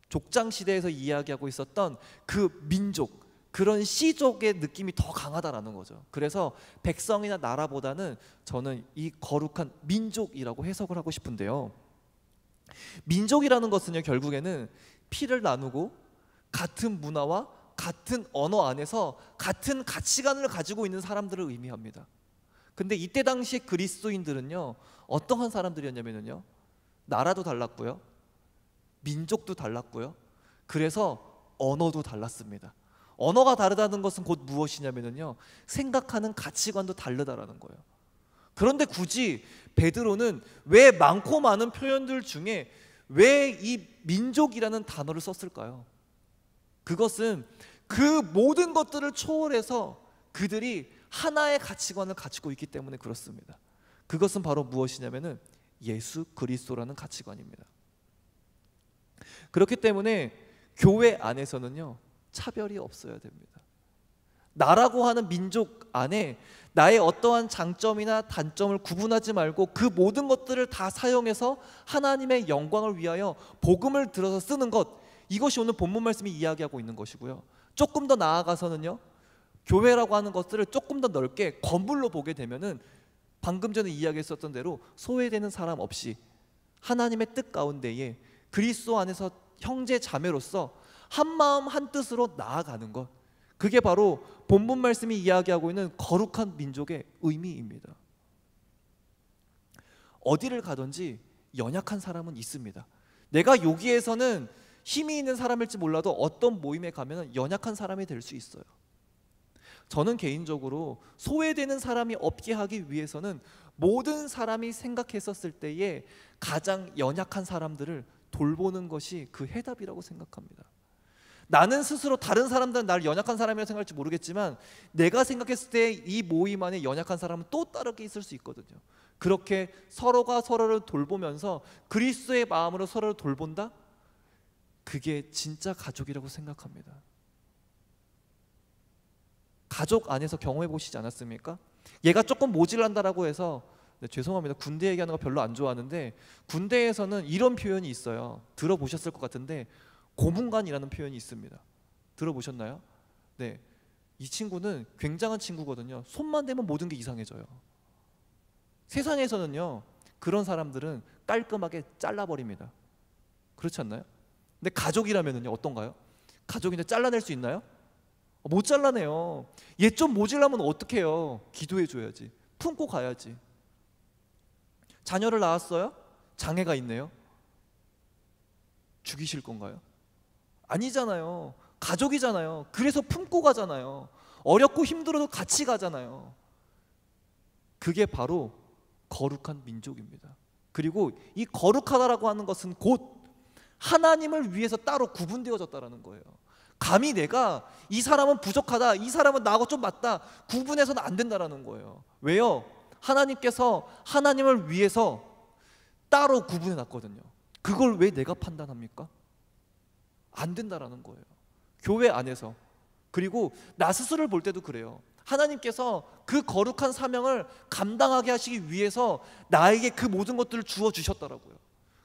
족장 시대에서 이야기하고 있었던 그 민족, 그런 시족의 느낌이 더 강하다라는 거죠. 그래서 백성이나 나라보다는 저는 이 거룩한 민족이라고 해석을 하고 싶은데요. 민족이라는 것은요, 결국에는 피를 나누고 같은 문화와 같은 언어 안에서 같은 가치관을 가지고 있는 사람들을 의미합니다. 근데 이때 당시에 그리스도인들은요, 어떠한 사람들이었냐면요, 나라도 달랐고요, 민족도 달랐고요, 그래서 언어도 달랐습니다. 언어가 다르다는 것은 곧 무엇이냐면요, 생각하는 가치관도 다르다라는 거예요. 그런데 굳이 베드로는 왜 많고 많은 표현들 중에 왜 이 민족이라는 단어를 썼을까요? 그것은 그 모든 것들을 초월해서 그들이 하나의 가치관을 가지고 있기 때문에 그렇습니다. 그것은 바로 무엇이냐면은 예수 그리스도라는 가치관입니다. 그렇기 때문에 교회 안에서는요, 차별이 없어야 됩니다. 나라고 하는 민족 안에 나의 어떠한 장점이나 단점을 구분하지 말고 그 모든 것들을 다 사용해서 하나님의 영광을 위하여 복음을 들어서 쓰는 것, 이것이 오늘 본문 말씀이 이야기하고 있는 것이고요. 조금 더 나아가서는요, 교회라고 하는 것들을 조금 더 넓게 건물로 보게 되면은 방금 전에 이야기했었던 대로 소외되는 사람 없이 하나님의 뜻 가운데에 그리스도 안에서 형제 자매로서 한 마음 한 뜻으로 나아가는 것, 그게 바로 본문 말씀이 이야기하고 있는 거룩한 민족의 의미입니다. 어디를 가든지 연약한 사람은 있습니다. 내가 여기에서는 힘이 있는 사람일지 몰라도 어떤 모임에 가면 연약한 사람이 될 수 있어요. 저는 개인적으로 소외되는 사람이 없게 하기 위해서는 모든 사람이 생각했었을 때에 가장 연약한 사람들을 돌보는 것이 그 해답이라고 생각합니다. 나는 스스로, 다른 사람들은 나를 연약한 사람이라고 생각할지 모르겠지만 내가 생각했을 때 이 모임 안에 연약한 사람은 또 다르게 있을 수 있거든요. 그렇게 서로가 서로를 돌보면서 그리스도의 마음으로 서로를 돌본다? 그게 진짜 가족이라고 생각합니다. 가족 안에서 경험해 보시지 않았습니까? 얘가 조금 모질란다라고 해서, 네, 죄송합니다. 군대 얘기하는 거 별로 안 좋아하는데 군대에서는 이런 표현이 있어요. 들어보셨을 것 같은데 고문관이라는 표현이 있습니다. 들어보셨나요? 네, 이 친구는 굉장한 친구거든요. 손만 대면 모든 게 이상해져요. 세상에서는요, 그런 사람들은 깔끔하게 잘라버립니다. 그렇지 않나요? 근데 가족이라면요 어떤가요? 가족인데 잘라낼 수 있나요? 못 잘라내요. 얘 좀 모질라면 어떡해요? 기도해줘야지. 품고 가야지. 자녀를 낳았어요? 장애가 있네요? 죽이실 건가요? 아니잖아요. 가족이잖아요. 그래서 품고 가잖아요. 어렵고 힘들어도 같이 가잖아요. 그게 바로 거룩한 민족입니다. 그리고 이 거룩하다라고 하는 것은 곧 하나님을 위해서 따로 구분되어졌다라는 거예요. 감히 내가 이 사람은 부족하다, 이 사람은 나하고 좀 맞다, 구분해서는 안 된다라는 거예요. 왜요? 하나님께서 하나님을 위해서 따로 구분해 놨거든요. 그걸 왜 내가 판단합니까? 안 된다라는 거예요. 교회 안에서. 그리고 나 스스로를 볼 때도 그래요. 하나님께서 그 거룩한 사명을 감당하게 하시기 위해서 나에게 그 모든 것들을 주어 주셨더라고요.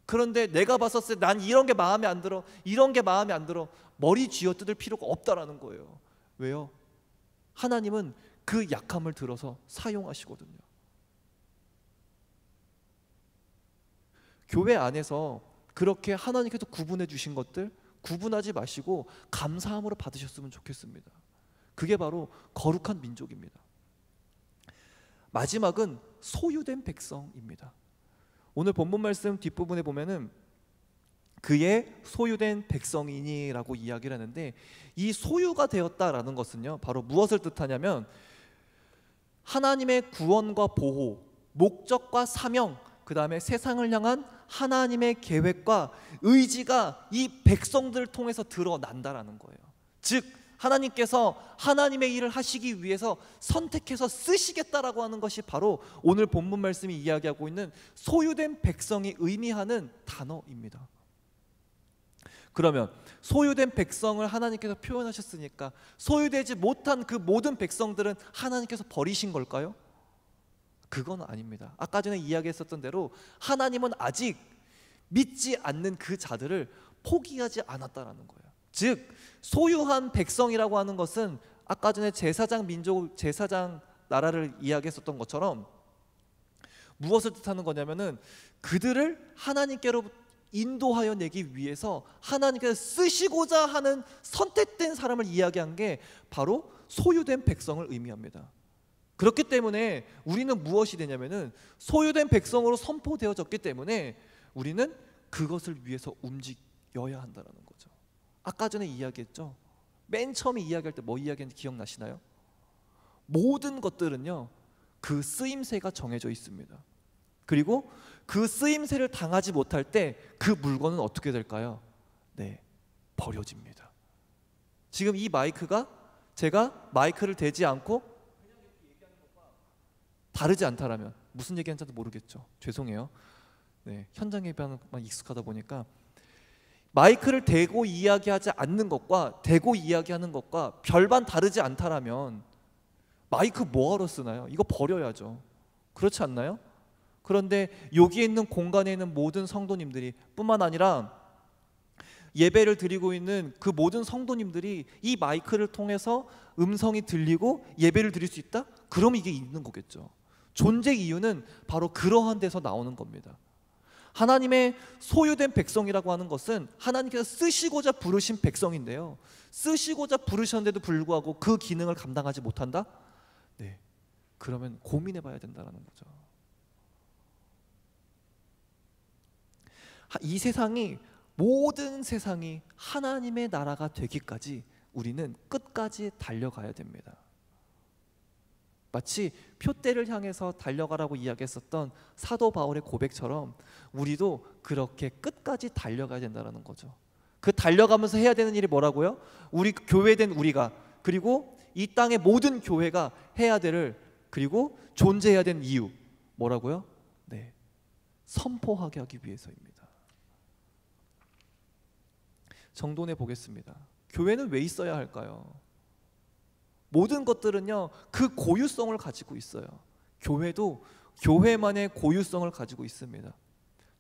그런데 내가 봤었을 때 난 이런 게 마음에 안 들어, 이런 게 마음에 안 들어, 머리 쥐어뜯을 필요가 없다라는 거예요. 왜요? 하나님은 그 약함을 들어서 사용하시거든요. 교회 안에서 그렇게 하나님께서 구분해 주신 것들 구분하지 마시고 감사함으로 받으셨으면 좋겠습니다. 그게 바로 거룩한 민족입니다. 마지막은 소유된 백성입니다. 오늘 본문 말씀 뒷부분에 보면은 그의 소유된 백성이니라고 이야기를 하는데, 이 소유가 되었다라는 것은요 바로 무엇을 뜻하냐면 하나님의 구원과 보호, 목적과 사명, 그 다음에 세상을 향한 하나님의 계획과 의지가 이 백성들을 통해서 드러난다라는 거예요. 즉 하나님께서 하나님의 일을 하시기 위해서 선택해서 쓰시겠다라고 하는 것이 바로 오늘 본문 말씀이 이야기하고 있는 소유된 백성이 의미하는 단어입니다. 그러면 소유된 백성을 하나님께서 표현하셨으니까 소유되지 못한 그 모든 백성들은 하나님께서 버리신 걸까요? 그건 아닙니다. 아까 전에 이야기했었던 대로 하나님은 아직 믿지 않는 그 자들을 포기하지 않았다라는 거예요. 즉 소유한 백성이라고 하는 것은 아까 전에 제사장 민족, 제사장 나라를 이야기했었던 것처럼 무엇을 뜻하는 거냐면은 그들을 하나님께로 인도하여 내기 위해서 하나님께서 쓰시고자 하는 선택된 사람을 이야기한 게 바로 소유된 백성을 의미합니다. 그렇기 때문에 우리는 무엇이 되냐면은 소유된 백성으로 선포되어졌기 때문에 우리는 그것을 위해서 움직여야 한다는 거죠. 아까 전에 이야기했죠. 맨 처음에 이야기할 때 뭐 이야기했는지 기억나시나요? 모든 것들은요 그 쓰임새가 정해져 있습니다. 그리고 그 쓰임새를 당하지 못할 때 그 물건은 어떻게 될까요? 네, 버려집니다. 지금 이 마이크가 제가 마이크를 대지 않고 다르지 않다라면 무슨 얘기하는지도 모르겠죠. 죄송해요. 네, 현장 예배만 익숙하다 보니까 마이크를 대고 이야기하지 않는 것과 대고 이야기하는 것과 별반 다르지 않다라면 마이크 뭐하러 쓰나요? 이거 버려야죠. 그렇지 않나요? 그런데 여기에 있는 공간에 있는 모든 성도님들이 뿐만 아니라 예배를 드리고 있는 그 모든 성도님들이 이 마이크를 통해서 음성이 들리고 예배를 드릴 수 있다? 그럼 이게 있는 거겠죠. 존재 이유는 바로 그러한 데서 나오는 겁니다. 하나님의 소유된 백성이라고 하는 것은 하나님께서 쓰시고자 부르신 백성인데요, 쓰시고자 부르셨는데도 불구하고 그 기능을 감당하지 못한다? 네, 그러면 고민해 봐야 된다는 거죠. 이 세상이 모든 세상이 하나님의 나라가 되기까지 우리는 끝까지 달려가야 됩니다. 마치 표대를 향해서 달려가라고 이야기했었던 사도 바울의 고백처럼 우리도 그렇게 끝까지 달려가야 된다는 거죠. 그 달려가면서 해야 되는 일이 뭐라고요? 우리 교회된 우리가, 그리고 이 땅의 모든 교회가 해야 될, 그리고 존재해야 되는 이유 뭐라고요? 네, 선포하게 하기 위해서입니다. 정돈해 보겠습니다. 교회는 왜 있어야 할까요? 모든 것들은요, 그 고유성을 가지고 있어요. 교회도 교회만의 고유성을 가지고 있습니다.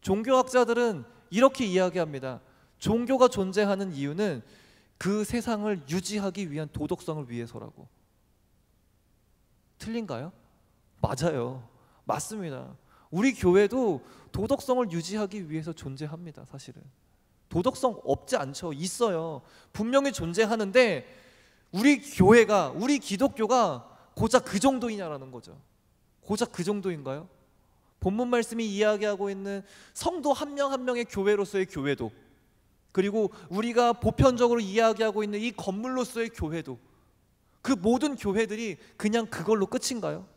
종교학자들은 이렇게 이야기합니다. 종교가 존재하는 이유는 그 세상을 유지하기 위한 도덕성을 위해서라고. 틀린가요? 맞아요. 맞습니다. 우리 교회도 도덕성을 유지하기 위해서 존재합니다. 사실은 도덕성 없지 않죠. 있어요. 분명히 존재하는데 우리 교회가, 우리 기독교가 고작 그 정도이냐라는 거죠. 고작 그 정도인가요? 본문 말씀이 이야기하고 있는 성도 한 명 한 명의 교회로서의 교회도, 그리고 우리가 보편적으로 이야기하고 있는 이 건물로서의 교회도, 그 모든 교회들이 그냥 그걸로 끝인가요?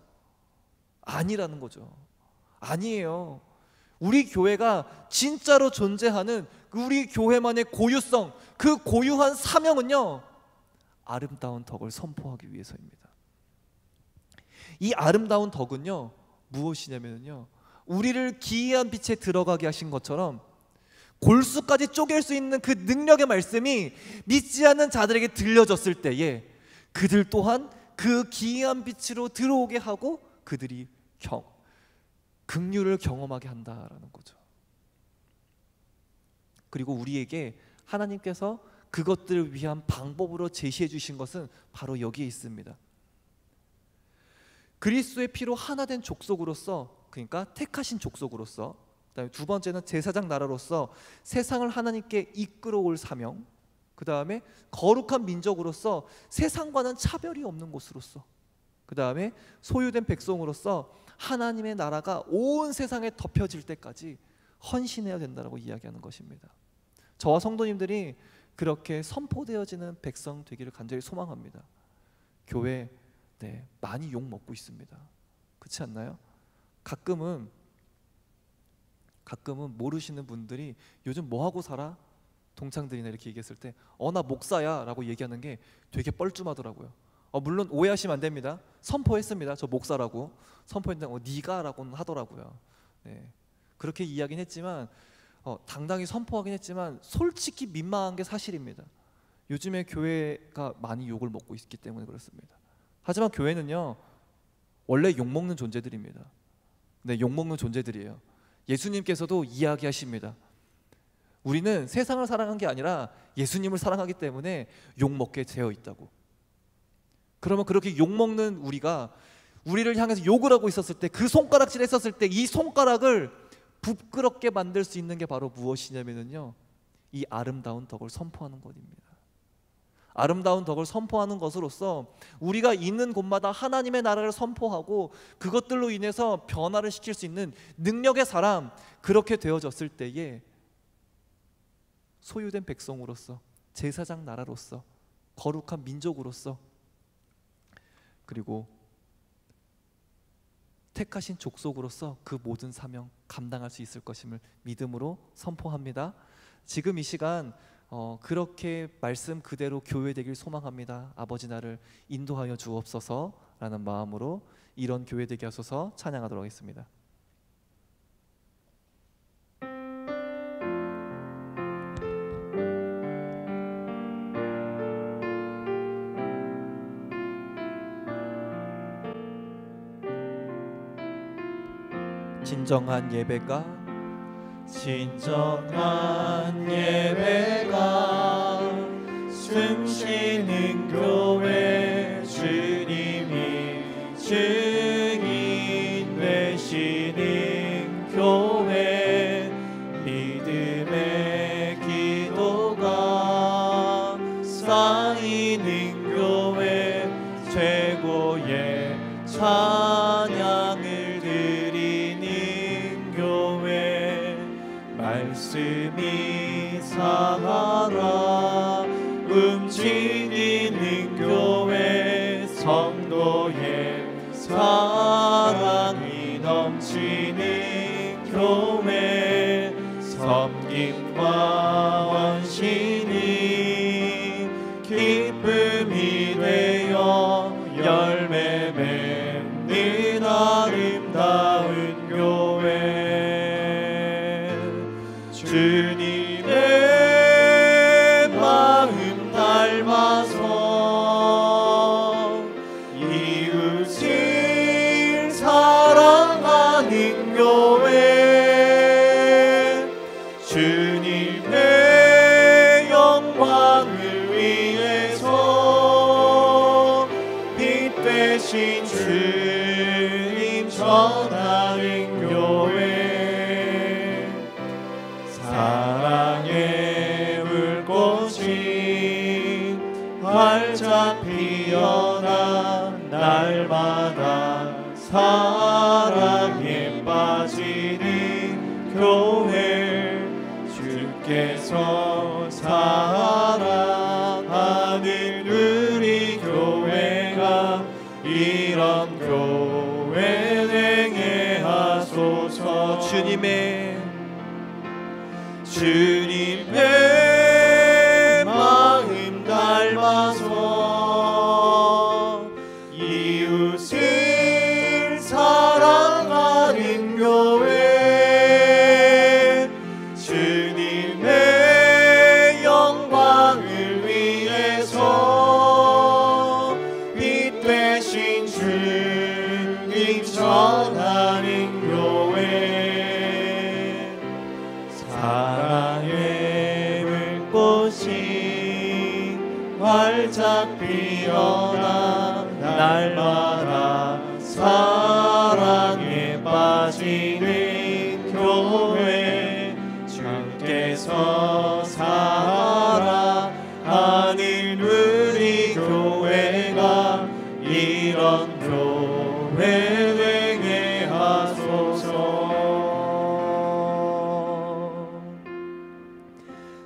아니라는 거죠. 아니에요. 우리 교회가 진짜로 존재하는 우리 교회만의 고유성, 그 고유한 사명은요, 아름다운 덕을 선포하기 위해서입니다. 이 아름다운 덕은요, 무엇이냐면요, 우리를 기이한 빛에 들어가게 하신 것처럼 골수까지 쪼갤 수 있는 그 능력의 말씀이 믿지 않는 자들에게 들려졌을 때에 그들 또한 그 기이한 빛으로 들어오게 하고 그들이 긍휼을 경험하게 한다라는 거죠. 그리고 우리에게 하나님께서 그것들을 위한 방법으로 제시해 주신 것은 바로 여기에 있습니다. 그리스도의 피로 하나 된 족속으로서, 그러니까 택하신 족속으로서, 그다음에 두 번째는 제사장 나라로서 세상을 하나님께 이끌어올 사명, 그 다음에 거룩한 민족으로서 세상과는 차별이 없는 곳으로서, 그 다음에 소유된 백성으로서 하나님의 나라가 온 세상에 덮여질 때까지 헌신해야 된다고 이야기하는 것입니다. 저와 성도님들이 그렇게 선포되어지는 백성 되기를 간절히 소망합니다. 교회, 네, 많이 욕 먹고 있습니다. 그렇지 않나요? 가끔은 모르시는 분들이 요즘 뭐 하고 살아? 동창들이나 이렇게 얘기했을 때 나 목사야 라고 얘기하는 게 되게 뻘쭘하더라고요. 물론 오해하시면 안 됩니다. 선포했습니다. 저 목사라고 선포했는데 네가 라고는 하더라고요. 네, 그렇게 이야기는 했지만 당당히 선포하긴 했지만 솔직히 민망한 게 사실입니다. 요즘에 교회가 많이 욕을 먹고 있기 때문에 그렇습니다. 하지만 교회는요, 원래 욕먹는 존재들입니다. 네, 욕먹는 존재들이에요. 예수님께서도 이야기하십니다. 우리는 세상을 사랑한 게 아니라 예수님을 사랑하기 때문에 욕먹게 되어 있다고. 그러면 그렇게 욕먹는 우리를 향해서 욕을 하고 있었을 때, 그 손가락질 했었을 때 이 손가락을 부끄럽게 만들 수 있는 게 바로 무엇이냐면요, 이 아름다운 덕을 선포하는 것입니다. 아름다운 덕을 선포하는 것으로서 우리가 있는 곳마다 하나님의 나라를 선포하고 그것들로 인해서 변화를 시킬 수 있는 능력의 사람, 그렇게 되어졌을 때에 소유된 백성으로서, 제사장 나라로서, 거룩한 민족으로서, 그리고 택하신 족속으로서 그 모든 사명 감당할 수 있을 것임을 믿음으로 선포합니다. 지금 이 시간 그렇게 말씀 그대로 교회되길 소망합니다. 아버지 나를 인도하여 주옵소서라는 마음으로 이런 교회되게 하소서 찬양하도록 하겠습니다. 진정한 예배가 숨쉬는 교회, 주님이 증인 되시는 교회, 믿음의 기도가 쌓이는 교회, 최고의 찬양을 드리는 교회, 말씀이 이상하라. 움직이는 교회 성도의 사랑이 넘치는 교회, 섬김과 헌신이 기쁨이 되어 열매 맺는 아름다운 교회. 주님의 마음 닮아서 이웃을 사랑하는 교회, 주님의 영광을 위해서 빛 되신 주님 전하는 교회, 사랑의 불꽃이 활짝 피어나 날마다 사랑에 빠지는 교회, 주께서 사랑하는 우리 교회가 이런 교회 되게 하소서. 주님의 마음 닮아서 이웃을 사랑하는 교회, 주님의 영광을 위해서 빛 되신 주님 전하는 교회, 사랑의 불꽃이 활짝 피어나 날마다 사랑에 빠지는 교회, 주께서 사랑하는 우리 교회가 이런 교회 되게 하소서.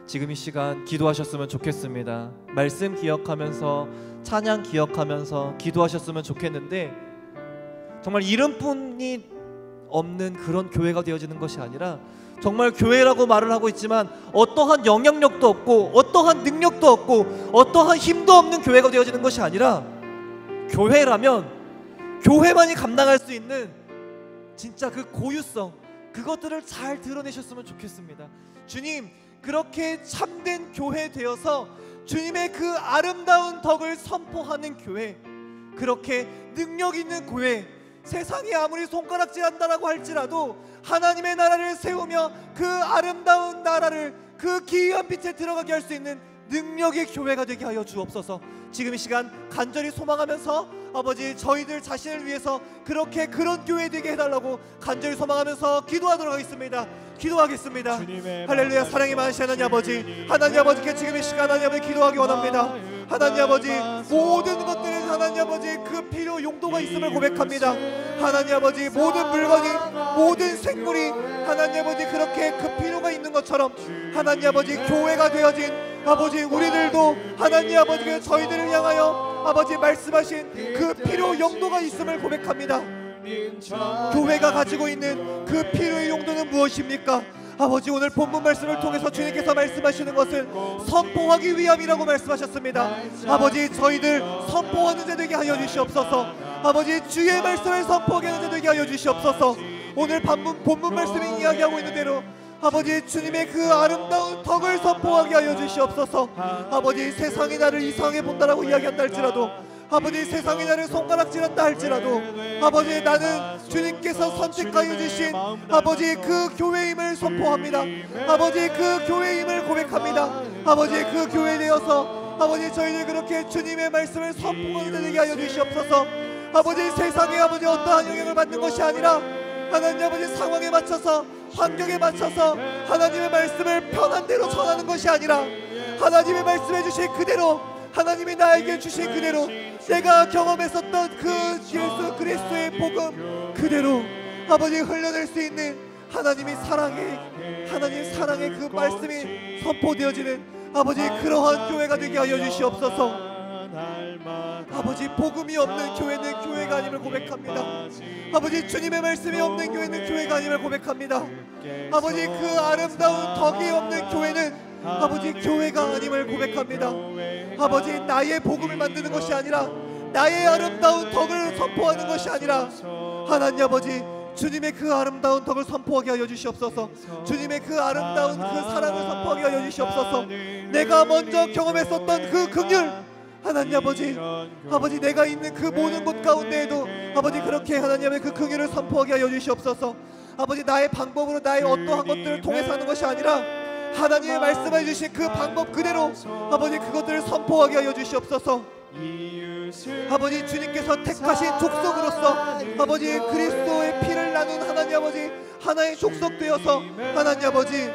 지금 이 시간 기도하셨으면 좋겠습니다. 말씀 기억하면서 찬양 기억하면서 기도하셨으면 좋겠는데, 정말 이름뿐이 없는 그런 교회가 되어지는 것이 아니라 정말 교회라고 말을 하고 있지만 어떠한 영향력도 없고 어떠한 능력도 없고 어떠한 힘도 없는 교회가 되어지는 것이 아니라, 교회라면 교회만이 감당할 수 있는 진짜 그 고유성, 그것들을 잘 드러내셨으면 좋겠습니다. 주님, 그렇게 참된 교회 되어서 주님의 그 아름다운 덕을 선포하는 교회, 그렇게 능력 있는 교회, 세상이 아무리 손가락질한다라고 할지라도 하나님의 나라를 세우며 그 아름다운 나라를 그 기이한 빛에 들어가게 할 수 있는 능력의 교회가 되게 하여 주옵소서. 지금 이 시간 간절히 소망하면서 아버지, 저희들 자신을 위해서 그렇게 그런 교회 되게 해달라고 간절히 소망하면서 기도하도록 하겠습니다. 기도하겠습니다. 할렐루야. 사랑이 많으신 하나님 아버지, 하나님 아버지께 지금 이 시간 하나님 아버지 기도하기 원합니다. 하나님 아버지, 모든 것들에 하나님 아버지 그 필요 용도가 있음을 고백합니다. 하나님 아버지, 모든 물건이, 모든 생물이 하나님 아버지 그렇게 그 필요가 있는 것처럼 하나님 아버지 교회가 되어진 아버지 우리들도 하나님 아버지 저희들을 향하여 아버지 말씀하신 그 필요 용도가 있음을 고백합니다. 교회가 가지고 있는 그 필요의 용도는 무엇입니까? 아버지, 오늘 본문 말씀을 통해서 주님께서 말씀하시는 것은 선포하기 위함이라고 말씀하셨습니다. 아버지, 저희들 선포하는 자 되게 하여 주시옵소서. 아버지, 주의 말씀을 선포하게 하는 자 되게 하여 주시옵소서. 오늘 본문 말씀이 이야기하고 있는 대로 아버지, 주님의 그 아름다운 덕을 선포하게 하여 주시옵소서. 아버지, 세상이 나를 이상하게 본다라고 이야기한다 할지라도, 아버지, 세상이 나를 손가락질한다 할지라도, 아버지, 나는 주님께서 선택하여 주신 아버지 그 교회임을 선포합니다. 아버지, 그 교회임을 고백합니다. 아버지, 그 교회 되어서 아버지 저희들 그렇게 주님의 말씀을 선포하는 자 되게 하여 주시옵소서. 아버지, 세상에 아버지 어떠한 영향을 받는 것이 아니라 하나님 아버지 상황에 맞춰서, 환경에 맞춰서 하나님의 말씀을 편한 대로 전하는 것이 아니라 하나님의 말씀해 주신 그대로, 하나님이 나에게 주신 그대로, 내가 경험했었던 그 예수 그리스도의 복음 그대로 아버지 흘려낼 수 있는 하나님의 사랑의 그 말씀이 선포되어지는 아버지 그러한 교회가 되게 하여 주시옵소서. 아버지 복음이 없는 교회는 교회가 아님을 고백합니다. 아버지 주님의 말씀이 없는 교회는 교회가 아님을 고백합니다. 아버지 그 아름다운 덕이 없는 교회는 아버지 교회가 아님을 고백합니다. 아버지 나의 복음을 만드는 것이 아니라 나의 아름다운 덕을 선포하는 것이 아니라 하나님 아버지 주님의 그 아름다운 덕을 선포하게 하여 주시옵소서. 주님의 그 아름다운 그 사랑을 선포하게 하여 주시옵소서. 내가 먼저 경험했었던 그 긍휼 하나님 아버지 내가 있는 그 모든 곳 가운데에도 아버지 그렇게 하나님의 그 긍휼을 선포하게 하여 주시옵소서. 아버지 나의 방법으로 나의 어떠한 것들을 통해서 하는 것이 아니라 하나님의 말씀해 주신 그 방법 그대로 아버지 그것들을 선포하게 하여 주시옵소서. 아버지 주님께서 택하신 족속으로서 아버지 그리스도의 피를 나눈 하나님 아버지 하나의 족속 되어서 하나님 아버지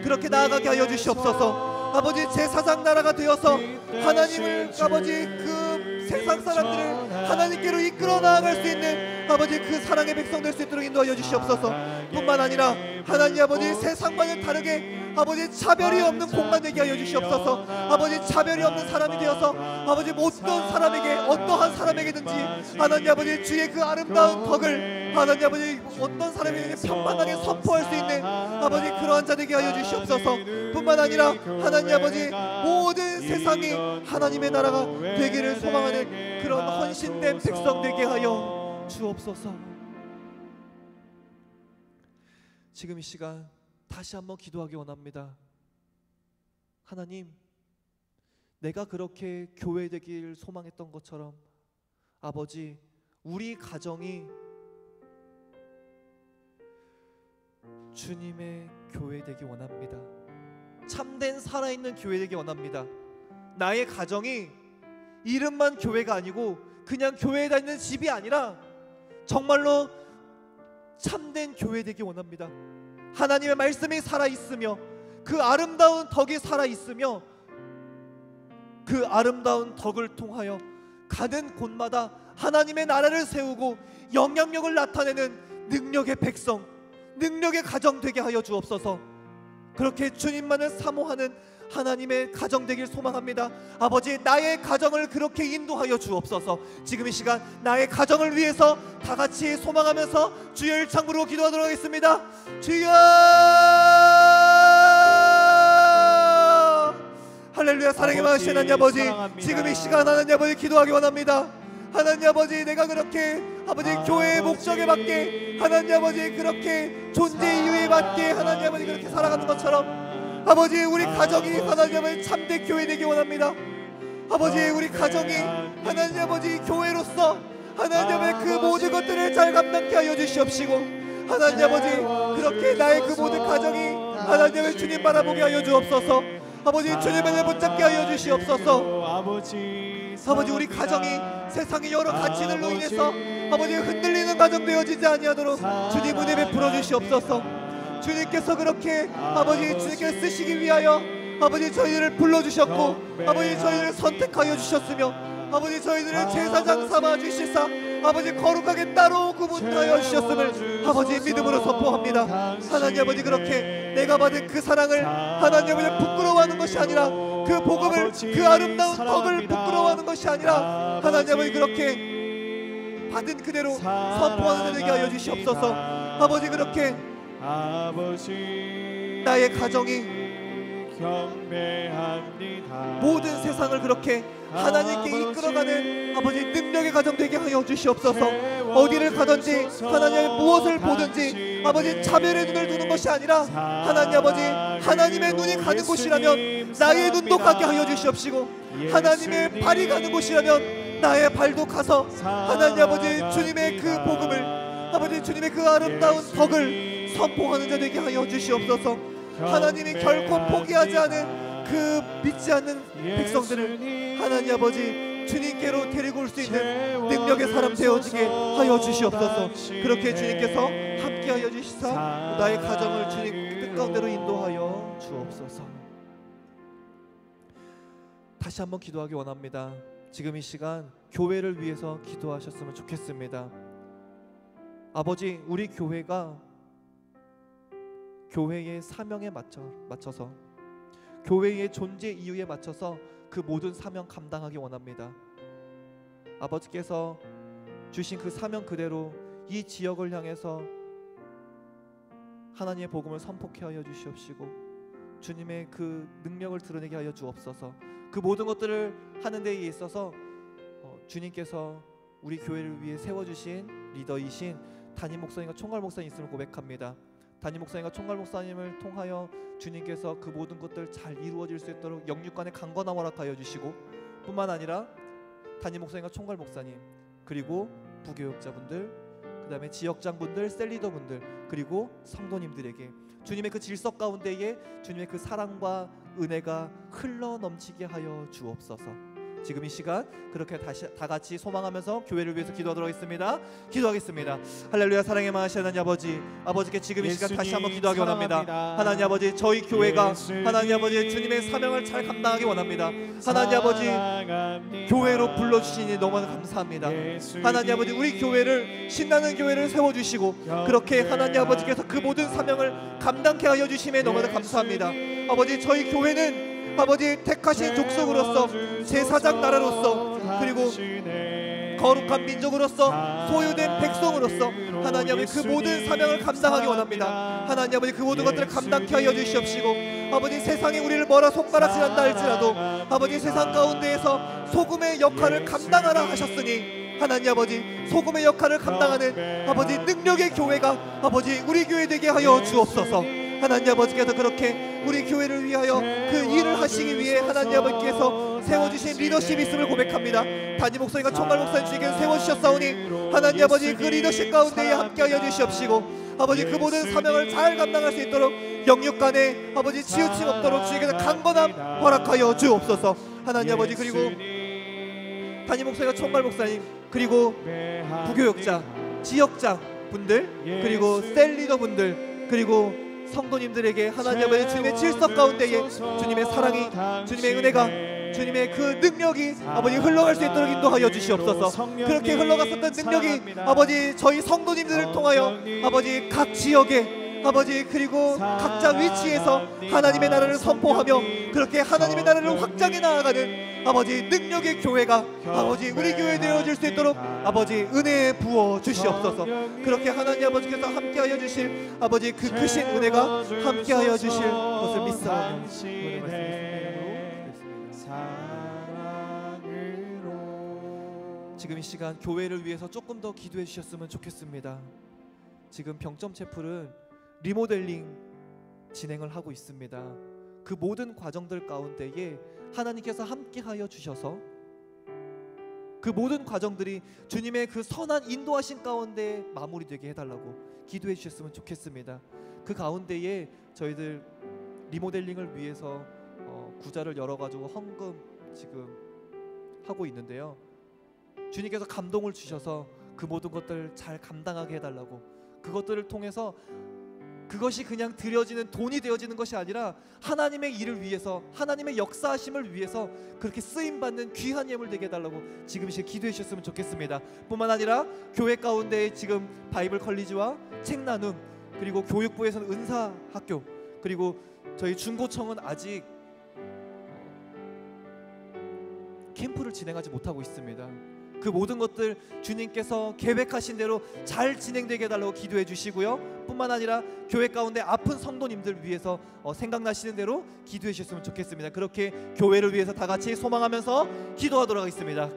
그렇게 나아가게 하여 주시옵소서. 아버지 제사장 나라가 되어서 하나님을 아버지 그 세상 사람들을 하나님께로 이끌어 나아갈 수 있는 아버지 그 사랑의 백성 될 수 있도록 인도하여 주시옵소서. 뿐만 아니라 하나님 아버지 세상과는 다르게 아버지 차별이 없는 공간 되게 하여 주시옵소서. 아버지 차별이 없는 사람이 되어서 아버지 어떤 사람에게 어떠한 사람에게든지 하나님 아버지 주의 그 아름다운 덕을 하나님 아버지 어떤 사람에게 편만하게 선포할 수 있는 아버지 그러한 자 되게 하여 주시옵소서. 뿐만 아니라 하나님 아버지 모든 세상이 하나님의 나라가 되기를 소망하는 그런 헌신된 백성 되게 하여 주옵소서. 지금 이 시간 다시 한번 기도하기 원합니다. 하나님, 내가 그렇게 교회 되길 소망했던 것처럼 아버지 우리 가정이 주님의 교회 되기 원합니다. 참된 살아있는 교회 되기 원합니다. 나의 가정이 이름만 교회가 아니고 그냥 교회에 다니는 집이 아니라 정말로 참된 교회 되기 원합니다. 하나님의 말씀이 살아있으며 그 아름다운 덕이 살아있으며 그 아름다운 덕을 통하여 가는 곳마다 하나님의 나라를 세우고 영향력을 나타내는 능력의 백성, 능력의 가정 되게 하여 주옵소서. 그렇게 주님만을 사모하는 하나님의 가정 되길 소망합니다. 아버지 나의 가정을 그렇게 인도하여 주옵소서. 지금 이 시간 나의 가정을 위해서 다 같이 소망하면서 주여 일창 부르고 기도하도록 하겠습니다. 주여 할렐루야. 사랑의 마으신 하나님 아버지 지금 이 시간 하나님 아버지 기도하기 원합니다. 하나님 아버지 내가 그렇게 아버지 교회의 목적에 맞게 하나님 아버지 그렇게 존재 이유에 맞게 하나님 아버지 그렇게 살아가는 것처럼 아버지 우리 가정이 하나님 아버지 참된 교회 되기 원합니다. 아버지 우리 가정이 하나님 아버지 교회로서 하나님 아버지 그 모든 것들을 잘 감당케 하여 주시옵시고 하나님 아버지 그렇게 나의 그 모든 가정이 하나님 아버지 주님 바라보게 하여 주옵소서. 아버지 주님을 붙잡게 하여 주시옵소서. 아버지 우리 가정이 세상의 여러 가치들로 인해서 아버지 흔들리는 가정 되어지지 아니하도록 주님 은혜 베풀어 주시옵소서. 주님께서 그렇게 아버지 주님께서 쓰시기 위하여 아버지 저희들을 불러주셨고 아버지 저희들을 선택하여 주셨으며 아버지 저희들을 제사장 삼아 주시사 아버지 거룩하게 따로 구분하여 주셨음을 아버지 믿음으로 선포합니다. 하나님 아버지 그렇게 내가 받은 그 사랑을 하나님 아버지 부끄러워하는 것이 아니라 그 복음을 그 아름다운 덕을 부끄러워하는 것이 아니라 하나님 아버지 그렇게 받은 그대로 선포하는 되게 하여 주시옵소서. 아버지 그렇게 나의 가정이 모든 세상을 그렇게 하나님께 이끌어가는 아버지 능력의 가정 되게 하여 주시옵소서. 어디를 가든지 하나님의 무엇을 보든지 아버지 차별의 눈을 두는 것이 아니라 하나님 아버지 하나님의 눈이 가는 곳이라면 나의 눈도 가게 하여 주시옵시고 하나님의 발이 가는 곳이라면 나의 발도 가서 하나님 아버지 주님의 그 복음을 아버지 주님의 그 아름다운 덕을 선포하는 자 되게 하여 주시옵소서. 하나님이 결코 포기하지 않은 그 믿지 않는 백성들을 하나님 아버지 주님께로 데리고 올 수 있는 능력의 사람 되어지게 하여 주시옵소서. 그렇게 주님께서 함께하여 주시사 나의 가정을 주님 뜻 가운데로 인도하여 주옵소서. 다시 한번 기도하기 원합니다. 지금 이 시간 교회를 위해서 기도하셨으면 좋겠습니다. 아버지 우리 교회가 교회의 사명에 맞춰서 교회의 존재 이유에 맞춰서 그 모든 사명 감당하기 원합니다. 아버지께서 주신 그 사명 그대로 이 지역을 향해서 하나님의 복음을 선포케 하여 주시옵시고 주님의 그 능력을 드러내게 하여 주옵소서. 그 모든 것들을 하는 데에 있어서 주님께서 우리 교회를 위해 세워주신 리더이신 담임 목사님과 총괄 목사님 있음을 고백합니다. 담임 목사님과 총괄 목사님을 통하여 주님께서 그 모든 것들 잘 이루어질 수 있도록 영육간의 강건함 허락하여 주시고 뿐만 아니라 담임 목사님과 총괄 목사님 그리고 부교육자분들 그 다음에 지역장분들 셀리더분들 그리고 성도님들에게 주님의 그 질서 가운데에 주님의 그 사랑과 은혜가 흘러 넘치게 하여 주옵소서. 지금 이 시간 그렇게 다시 다 같이 소망하면서 교회를 위해서 기도하도록 하겠습니다. 기도하겠습니다. 할렐루야. 사랑의 마하신 하나님 아버지, 아버지께 지금 이 시간 다시 한번 기도하기 원합니다. 하나님 아버지, 저희 교회가 하나님 아버지 주님의 사명을 잘 감당하기 원합니다. 하나님 아버지, 교회로 불러주시니 너무나 감사합니다. 하나님 아버지, 우리 교회를 신나는 교회를 세워주시고 그렇게 하나님 아버지께서 그 모든 사명을 감당케 하여 주심에 너무나 감사합니다. 아버지, 저희 교회는 아버지 택하신 족속으로서 제사장 나라로서 그리고 거룩한 민족으로서 소유된 백성으로서 하나님 아버지 그 모든 사명을 감당하기 원합니다. 하나님 아버지 그 모든 것들을 감당케 하여 주시옵시고 아버지 세상이 우리를 뭐라 손가락질한다 할지라도 아버지 세상 가운데에서 소금의 역할을 감당하라 하셨으니 하나님 아버지 소금의 역할을 감당하는 아버지 능력의 교회가 아버지 우리 교회 되게 하여 주옵소서. 하나님 아버지께서 그렇게 우리 교회를 위하여 그 일을 하시기 위해 하나님 아버지께서 세워주신 리더십이 있음을 고백합니다. 담임 목사님과 총괄 목사님 주에게 세워주셨사오니 하나님 아버지 그 리더십 가운데에 함께하여 주시옵시고 아버지 그 모든 사명을 잘 감당할 수 있도록 영육간에 아버지 치우침 없도록 주에게서 강건함 허락하여 주옵소서. 하나님 아버지 그리고 담임 목사님과 총괄 목사님 그리고 부교역자 지역장 분들 그리고 셀리더 분들 그리고 성도님들에게 하나님 아버지 주님의 질서 가운데에 주님의 사랑이 주님의 은혜가 주님의 그 능력이 아버지 흘러갈 수 있도록 인도하여 주시옵소서. 그렇게 흘러갔었던 능력이 아버지 저희 성도님들을 통하여 아버지 각 지역에 아버지 그리고 각자 위치에서 하나님의 나라를 선포하며 그렇게 하나님의 나라를 확장해 나아가는 아버지 능력의 교회가 아버지 우리 교회 되어질 수 있도록 아버지 은혜 부어 주시옵소서. 그렇게 하나님 아버지께서 함께하여 주실 아버지 그 크신 은혜가 함께하여 주실 것을 믿사오며 지금 이 시간 교회를 위해서 조금 더 기도해 주셨으면 좋겠습니다. 지금 병점 채플은 리모델링 진행을 하고 있습니다. 그 모든 과정들 가운데에 하나님께서 함께하여 주셔서 그 모든 과정들이 주님의 그 선한 인도하신 가운데 마무리되게 해달라고 기도해 주셨으면 좋겠습니다. 그 가운데에 저희들 리모델링을 위해서 구자를 열어가지고 헌금 지금 하고 있는데요. 주님께서 감동을 주셔서 그 모든 것들을 잘 감당하게 해달라고 그것들을 통해서 그것이 그냥 드려지는 돈이 되어지는 것이 아니라 하나님의 일을 위해서 하나님의 역사하심을 위해서 그렇게 쓰임받는 귀한 예물 되게 해달라고 지금 이제 기도해 주셨으면 좋겠습니다. 뿐만 아니라 교회 가운데 지금 바이블 컬리지와 책 나눔 그리고 교육부에서는 은사학교 그리고 저희 중고청은 아직 캠프를 진행하지 못하고 있습니다. 그 모든 것들 주님께서 계획하신 대로 잘 진행되게 해달라고 기도해 주시고요. 뿐만 아니라 교회 가운데 아픈 성도님들 위해서 생각나시는 대로 기도해 주셨으면 좋겠습니다. 그렇게 교회를 위해서 다 같이 소망하면서 기도하도록 하겠습니다.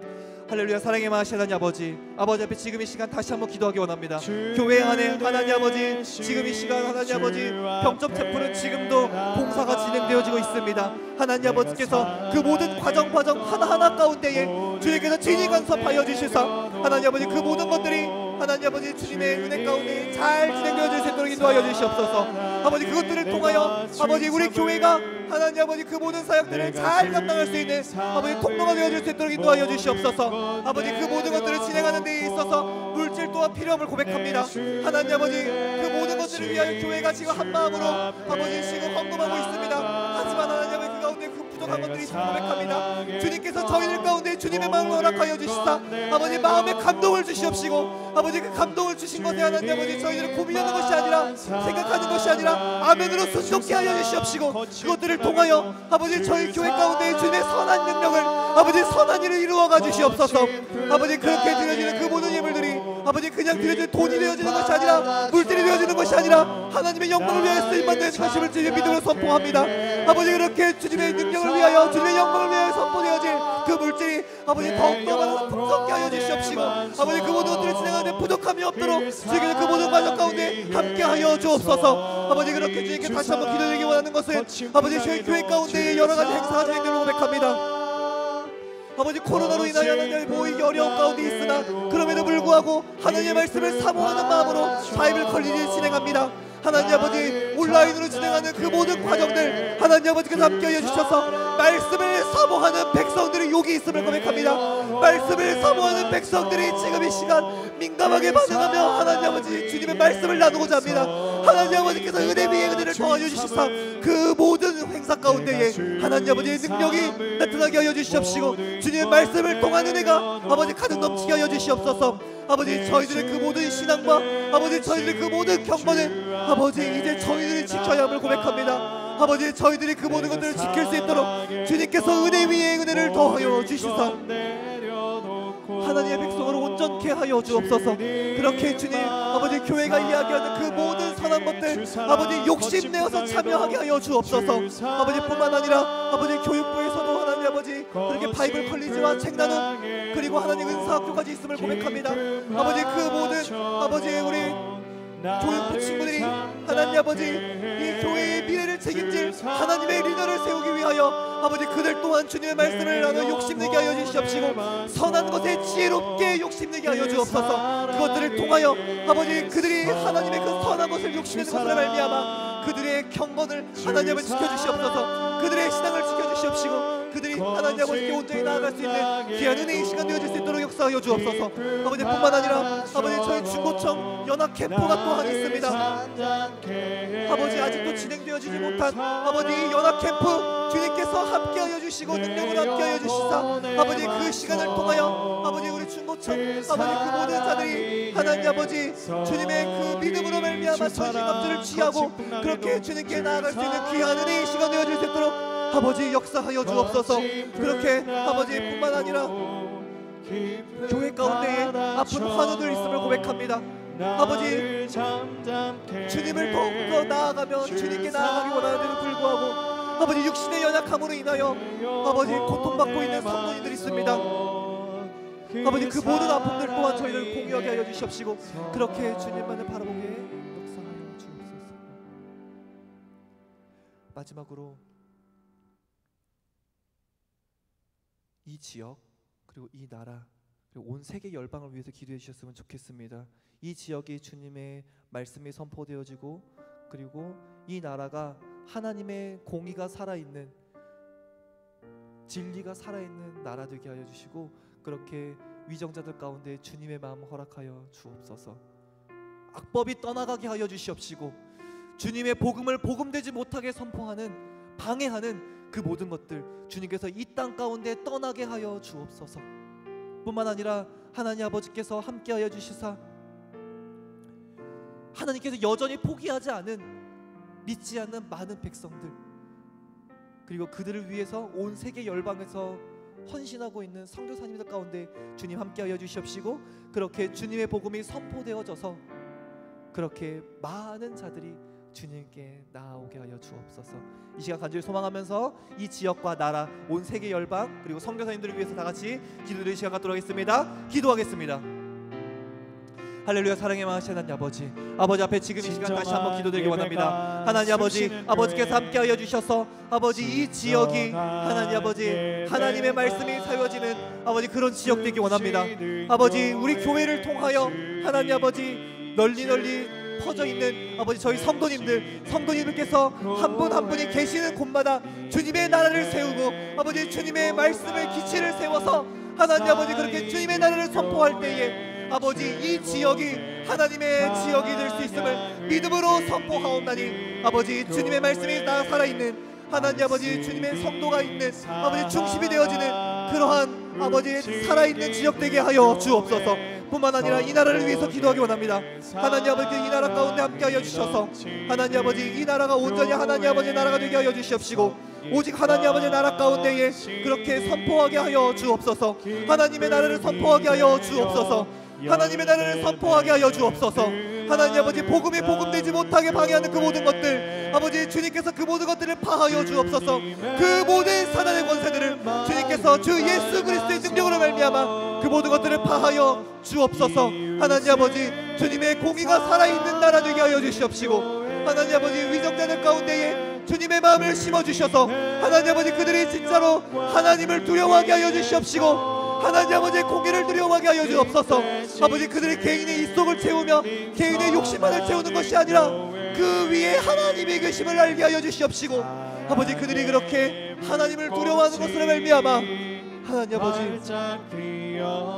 할렐루야. 사랑의 마하신 하나님 아버지 앞에 지금 이 시간 다시 한번 기도하기 원합니다. 교회 안에 하나님 아버지 지금 이 시간 하나님 아버지 병점 채플은 지금도 봉사가 진행되어지고 있습니다. 하나님 아버지께서 그 모든 과정 하나하나 가운데에 주님께서 진히 간섭하여 주시사 하나님 아버지 그 모든 것들이 하나님 아버지 주님의 은혜 가운데 잘 진행되어질 수 있도록 인도하여 주시옵소서. 아버지 그것들을 통하여 아버지 우리 교회가 하나님 아버지 그 모든 사역들을 잘 감당할 수 있는 아버지 통로가 되어질 수 있도록 인도하여 주시옵소서. 아버지 그 모든 것들을 진행하는 데 있어서 물질 또한 필요함을 고백합니다. 하나님 아버지 그 모든 것들을 위하여 교회가 지금 한마음으로 아버지 지금 헌금하고 있습니다. 하지만 하나님 아버지 그 가운데 그 부족한 것들이 있음을 고백합니다. 주님께서 저희들 가운데 주님의 마음을 허락하여 주시사 아버지 마음에 감동을 주시옵시고 아버지 그 감동을 주신 것에 하나님 아버지 저희들은 고민하는 것이 아니라 생각하는 것이 아니라 아멘으로 순종케 하여 주시옵시고 그것들을 통하여 아버지 저희 교회 가운데 주님의 선한 능력을 아버지 선한 일을 이루어가 주시옵소서. 아버지 그렇게 드려지는 그 모든 예물들이 아버지 그냥 드려지는 돈이 되어지는 것이 아니라 물질이 되어지는 것이 아니라 하나님의 영광을 위하여 쓰임받는 것임을 주님의 믿음으로 선포합니다. 아버지 그렇게 주님의 능력을 위하여 주님의 영광을 위하여 선포되어질 그 물질이 아버지 더욱더 풍성케 하여 주시옵시고 아버지 그 모든 것들을 진행하는데 부족함이 없도록 주님께서 그 모든 과정 가운데 함께하여 주옵소서. 아버지 그렇게 주님께 다시 한번 기도드리기 원하는 것은 아버지 저희 교회 가운데 여러 가지 행사가 진행되는 고백합니다. 아버지 코로나로 인하여 하나님 모이기 어려운 가운데 있으나 그럼에도 불구하고 하나님의 말씀을 사모하는 마음으로 바이블 컬리지를 진행합니다. 하나님 아버지 온라인으로 진행하는 그 모든 과정들 하나님 아버지께서 함께하여 주셔서 말씀을 사모하는 백성들이 여기 있음을 고백합니다. 말씀을 사모하는 백성들이 지금 이 시간 민감하게 반응하며 하나님 아버지 주님의 말씀을 나누고자 합니다. 하나님 아버지께서 은혜 위에 은혜를 더하여 주시사 그 모든 행사 가운데에 하나님 아버지의 능력이 나타나게 하여 주시옵시고 주님의 말씀을 통한 은혜가 아버지 가득 넘치게 하여 주시옵소서. 아버지 저희들의 그 모든 신앙과 아버지 저희들의 그 모든 경건은 아버지 이제 저희들이 지켜야 함을 고백합니다. 아버지 저희들이 그 모든 것들을 지킬 수 있도록 주님께서 은혜 위에 은혜를 더하여 주시사 하나님의 백성을 온전케 하여 주옵소서. 그렇게 주님 아버지 교회가 이야기하는 그 모든 선한 것들 아버지 욕심내어서 참여하게 하여 주옵소서. 아버지 뿐만 아니라 아버지 교육부에서도 하나님 아버지 그렇게 바이블 컬리지와 책 나눔 그리고 하나님 은사학교까지 있음을 고백합니다. 아버지 그 모든 아버지 우리 교육부 친구들이 하나님 아버지 이 교회의 미래를 책임질 하나님의 리더를 세우기 위하여 아버지 그들 또한 주님의 말씀을 나누어 욕심내게 하여 주시옵시고 선한 것에 지혜롭게 욕심내게 하여 주옵소서. 그것들을 통하여 아버지 그들이 하나님의 그 선한 것을 욕심내는 것으로 말미암아 그들의 경건을 하나님 아버지 지켜주시옵소서. 그들의 신앙을 지켜주시옵시고 그들이 하나님 아버지께 온전히 나아갈 수 있는 귀한 은혜의 시간 되어질 수 있도록 역사하여 주옵소서. 아버지 뿐만 아니라 아버지 저희 중고청 연합 캠프가 또한 있습니다. 아버지 아직도 진행되어지지 못한 아버지 연합 캠프 주님께서 함께하여 주시고 능력으로 함께하여 주시사 아버지 그 시간을 통하여 아버지 우리 중고청 아버지 그 모든 자들이 하나님 아버지 주님의 그 믿음으로 말미암아 전신갑주를 취하고 그렇게 주님께 나아갈 수 있는 귀한 은혜의 시간 되어질 수 있도록 아버지 역사하여 주옵소서. 그렇게 아버지 뿐만 아니라 교회 가운데에 아픈 환우들 있음을 고백합니다. 아버지 주님을 더욱더 나아가며 주님께 나아가기 원하는데도 불구하고 아버지 육신의 연약함으로 인하여 아버지 고통받고 있는 성도님들이 있습니다. 아버지 그 모든 아픔들 또한 저희를 공유하게 하여 주시옵시고 그렇게 주님만을 바라보게 역사하여 주옵소서. 마지막으로 이 지역 그리고 이 나라 그리고 온 세계 열방을 위해서 기도해 주셨으면 좋겠습니다. 이 지역이 주님의 말씀이 선포되어지고 그리고 이 나라가 하나님의 공의가 살아있는 진리가 살아있는 나라 되게 하여 주시고 그렇게 위정자들 가운데 주님의 마음 허락하여 주옵소서. 악법이 떠나가게 하여 주시옵시고 주님의 복음을 복음되지 못하게 선포하는 방해하는 그 모든 것들 주님께서 이 땅 가운데 떠나게 하여 주옵소서. 뿐만 아니라 하나님 아버지께서 함께하여 주시사 하나님께서 여전히 포기하지 않은 믿지 않는 많은 백성들 그리고 그들을 위해서 온 세계 열방에서 헌신하고 있는 선교사님들 가운데 주님 함께하여 주시옵시고 그렇게 주님의 복음이 선포되어져서 그렇게 많은 자들이 주님께 나아오게 하여 주옵소서. 이 시간 간절히 소망하면서 이 지역과 나라 온 세계 열방 그리고 선교사님들을 위해서 다 같이 기도드리는 시간 갖도록 하겠습니다. 기도하겠습니다. 할렐루야. 사랑의 마하신 하나님 아버지 앞에 지금 이 시간 다시 한번 기도드리기 원합니다. 하나님 아버지 아버지께서 함께하여 주셔서 아버지 이 지역이 하나님 아버지 하나님의 말씀이 사용되는 아버지 그런 지역 되기 원합니다. 아버지 우리 교회를 통하여 하나님 아버지 널리 퍼져 있는 아버지 저희 성도님들께서 한 분 한 분이 계시는 곳마다 주님의 나라를 세우고 아버지 주님의 말씀의 기치를 세워서 하나님 아버지 그렇게 주님의 나라를 선포할 때에 아버지 이 지역이 하나님의 지역이 될 수 있음을 믿음으로 선포하옵나니 아버지 주님의 말씀이 살아있는 하나님 아버지 주님의 성도가 있는 아버지 중심이 되어지는 그러한 아버지 살아있는 지역 되게 하여 주옵소서. 뿐만 아니라 이 나라를 위해서 기도하기 원합니다. 하나님 아버지 이 나라 가운데 함께하여 주셔서 하나님 아버지 이 나라가 온전히 하나님 아버지 나라가 되게 하여 주시옵시고 오직 하나님 아버지 나라 가운데에 그렇게 선포하게 하여 주옵소서. 하나님의 나라를 선포하게 하여 주옵소서. 하나님의 나라를 선포하게 하여 주옵소서. 하나님 아버지 복음이 복음되지 못하게 방해하는 그 모든 것들 아버지 주님께서 그 모든 것들을 파하여 주옵소서. 그 모든 사단의 권세들을 주님께서 주 예수 그리스도의 능력으로 말미암아 그 모든 것들을 파하여 주옵소서. 하나님 아버지 주님의 공의가 살아있는 나라 되게 하여 주시옵시고 하나님 아버지 위정자들 가운데에 주님의 마음을 심어주셔서 하나님 아버지 그들이 진짜로 하나님을 두려워하게 하여 주시옵시고 하나님 아버지의 공의를 두려워하게 하여 주옵소서. 아버지 그들이 개인의 입속을 채우며 개인의 욕심만을 채우는 것이 아니라 그 위에 하나님이 계심을 알게 하여 주시옵시고 아버지 그들이 그렇게 하나님을 두려워하는 것으로 말미암아 하나님 아버지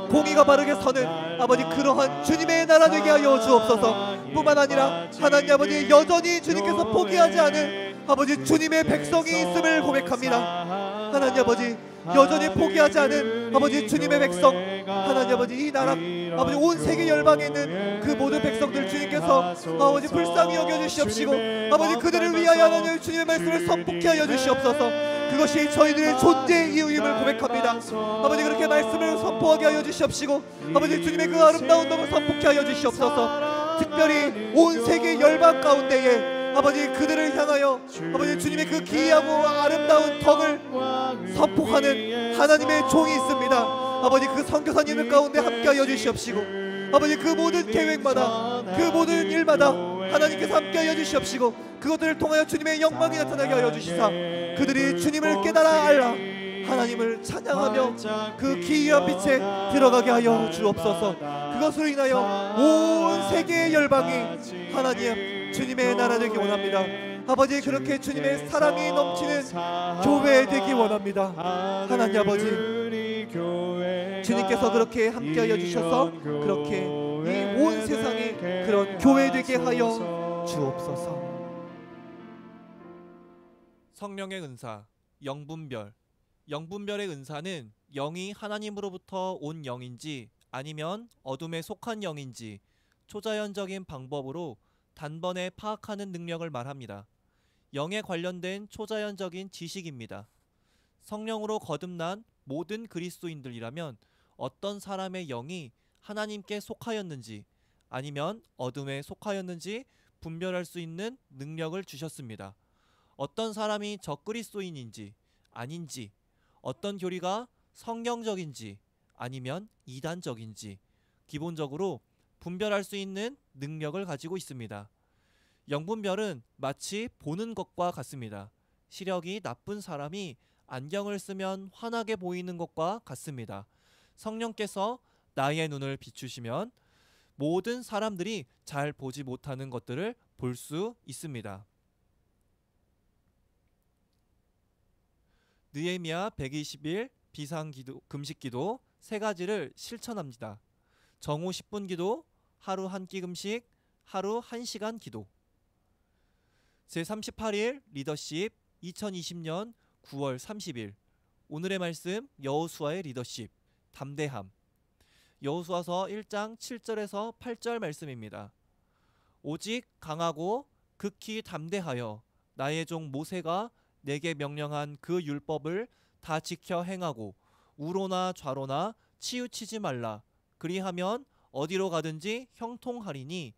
공의가 바르게 서는 아버지 그러한 주님의 나라 되게 하여 주옵소서. 뿐만 아니라 하나님 아버지 여전히 주님께서 포기하지 않은 아버지 주님의 백성이 있음을 고백합니다. 하나님 아버지 여전히 포기하지 않은 아버지 주님의 백성 하나님 아버지 이 나라 아버지 온 세계 열방에 있는 그 모든 백성들 주님께서 아버지 불쌍히 여겨주시옵시고 아버지 그들을 위하여 하나님 주님의 말씀을 선포케 하여 주시옵소서. 그것이 저희들의 존재의 이유임을 고백합니다. 아버지 그렇게 말씀을 선포하게 하여 주시옵시고 아버지 주님의 그 아름다운 덕을 선포케 하여 주시옵소서. 특별히 온 세계 열방 가운데에 아버지 그들을 향하여 아버지 주님의 그 기이하고 아름다운 덕을 선포하는 하나님의 종이 있습니다. 아버지 그 선교사님들 가운데 함께하여 주시옵시고 아버지 그 모든 계획마다 그 모든 일마다 하나님께서 함께하여 주시옵시고 그것들을 통하여 주님의 영광이 나타나게 하여 주시사 그들이 주님을 깨달아 알라 하나님을 찬양하며 그 기이한 빛에 들어가게 하여 주옵소서. 그것으로 인하여 온 세계의 열방이 하나님 주님의 나라 되기 원합니다. 아버지 그렇게 주님의 사랑이 넘치는 교회 되기 원합니다. 하나님 아버지 주님께서 그렇게 함께하여 주셔서 그렇게 이 온 세상에 그런 교회 되게 하여 주옵소서. 성령의 은사 영분별. 영분별의 은사는 영이 하나님으로부터 온 영인지 아니면 어둠에 속한 영인지 초자연적인 방법으로 단번에 파악하는 능력을 말합니다. 영에 관련된 초자연적인 지식입니다. 성령으로 거듭난 모든 그리스도인들이라면 어떤 사람의 영이 하나님께 속하였는지 아니면 어둠에 속하였는지 분별할 수 있는 능력을 주셨습니다. 어떤 사람이 적그리스도인인지 아닌지 어떤 교리가 성경적인지 아니면 이단적인지 기본적으로 분별할 수 있는 능력을 가지고 있습니다. 영분별은 마치 보는 것과 같습니다. 시력이 나쁜 사람이 안경을 쓰면 환하게 보이는 것과 같습니다. 성령께서 나의 눈을 비추시면 모든 사람들이 잘 보지 못하는 것들을 볼 수 있습니다. 느헤미야 120일 비상기도 금식기도 세 가지를 실천합니다. 정오 10분 기도, 하루 한 끼 금식, 하루 1시간 기도. 제38일 리더십 2020년 9월 30일 오늘의 말씀 여호수아의 리더십 담대함. 여호수아서 1장 7절에서 8절 말씀입니다. 오직 강하고 극히 담대하여 나의 종 모세가 내게 명령한 그 율법을 다 지켜 행하고 우로나 좌로나 치우치지 말라. 그리하면 어디로 가든지 형통하리니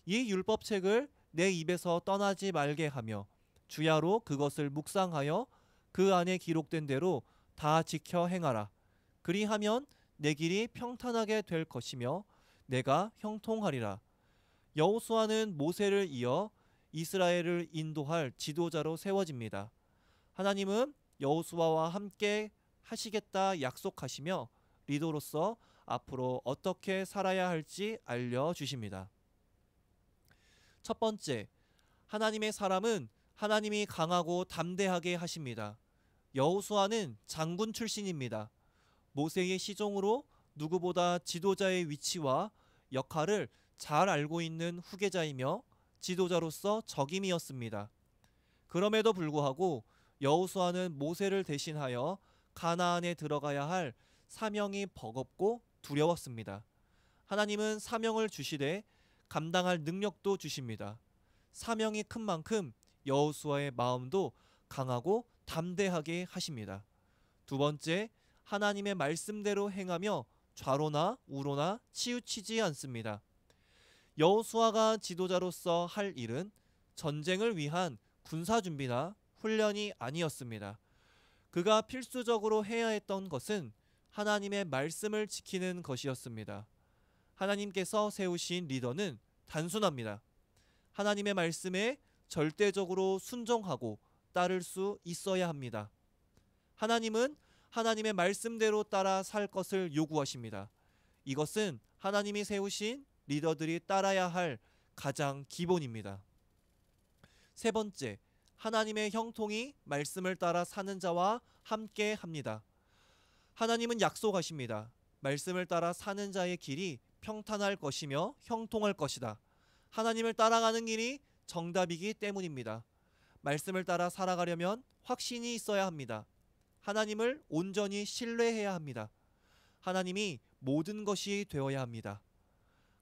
이 율법책을 내 입에서 떠나지 말게 하며 주야로 그것을 묵상하여 그 안에 기록된 대로 다 지켜 행하라. 그리하면 내 길이 평탄하게 될 것이며 내가 형통하리라. 여호수아는 모세를 이어 이스라엘을 인도할 지도자로 세워집니다. 하나님은 여호수아와 함께 하시겠다 약속하시며 리더로서 앞으로 어떻게 살아야 할지 알려주십니다. 첫 번째, 하나님의 사람은 하나님이 강하고 담대하게 하십니다. 여호수아는 장군 출신입니다. 모세의 시종으로 누구보다 지도자의 위치와 역할을 잘 알고 있는 후계자이며 지도자로서 적임이었습니다. 그럼에도 불구하고 여호수아는 모세를 대신하여 가나안에 들어가야 할 사명이 버겁고 두려웠습니다. 하나님은 사명을 주시되 감당할 능력도 주십니다. 사명이 큰 만큼 여호수아의 마음도 강하고 담대하게 하십니다. 두 번째, 하나님의 말씀대로 행하며 좌로나 우로나 치우치지 않습니다. 여호수아가 지도자로서 할 일은 전쟁을 위한 군사 준비나 훈련이 아니었습니다. 그가 필수적으로 해야 했던 것은 하나님의 말씀을 지키는 것이었습니다. 하나님께서 세우신 리더는 단순합니다. 하나님의 말씀에 절대적으로 순종하고 따를 수 있어야 합니다. 하나님은 하나님의 말씀대로 따라 살 것을 요구하십니다. 이것은 하나님이 세우신 리더들이 따라야 할 가장 기본입니다. 세 번째, 하나님의 형통이 말씀을 따라 사는 자와 함께 합니다. 하나님은 약속하십니다. 말씀을 따라 사는 자의 길이 평탄할 것이며 형통할 것이다. 하나님을 따라가는 길이 정답이기 때문입니다. 말씀을 따라 살아가려면 확신이 있어야 합니다. 하나님을 온전히 신뢰해야 합니다. 하나님이 모든 것이 되어야 합니다.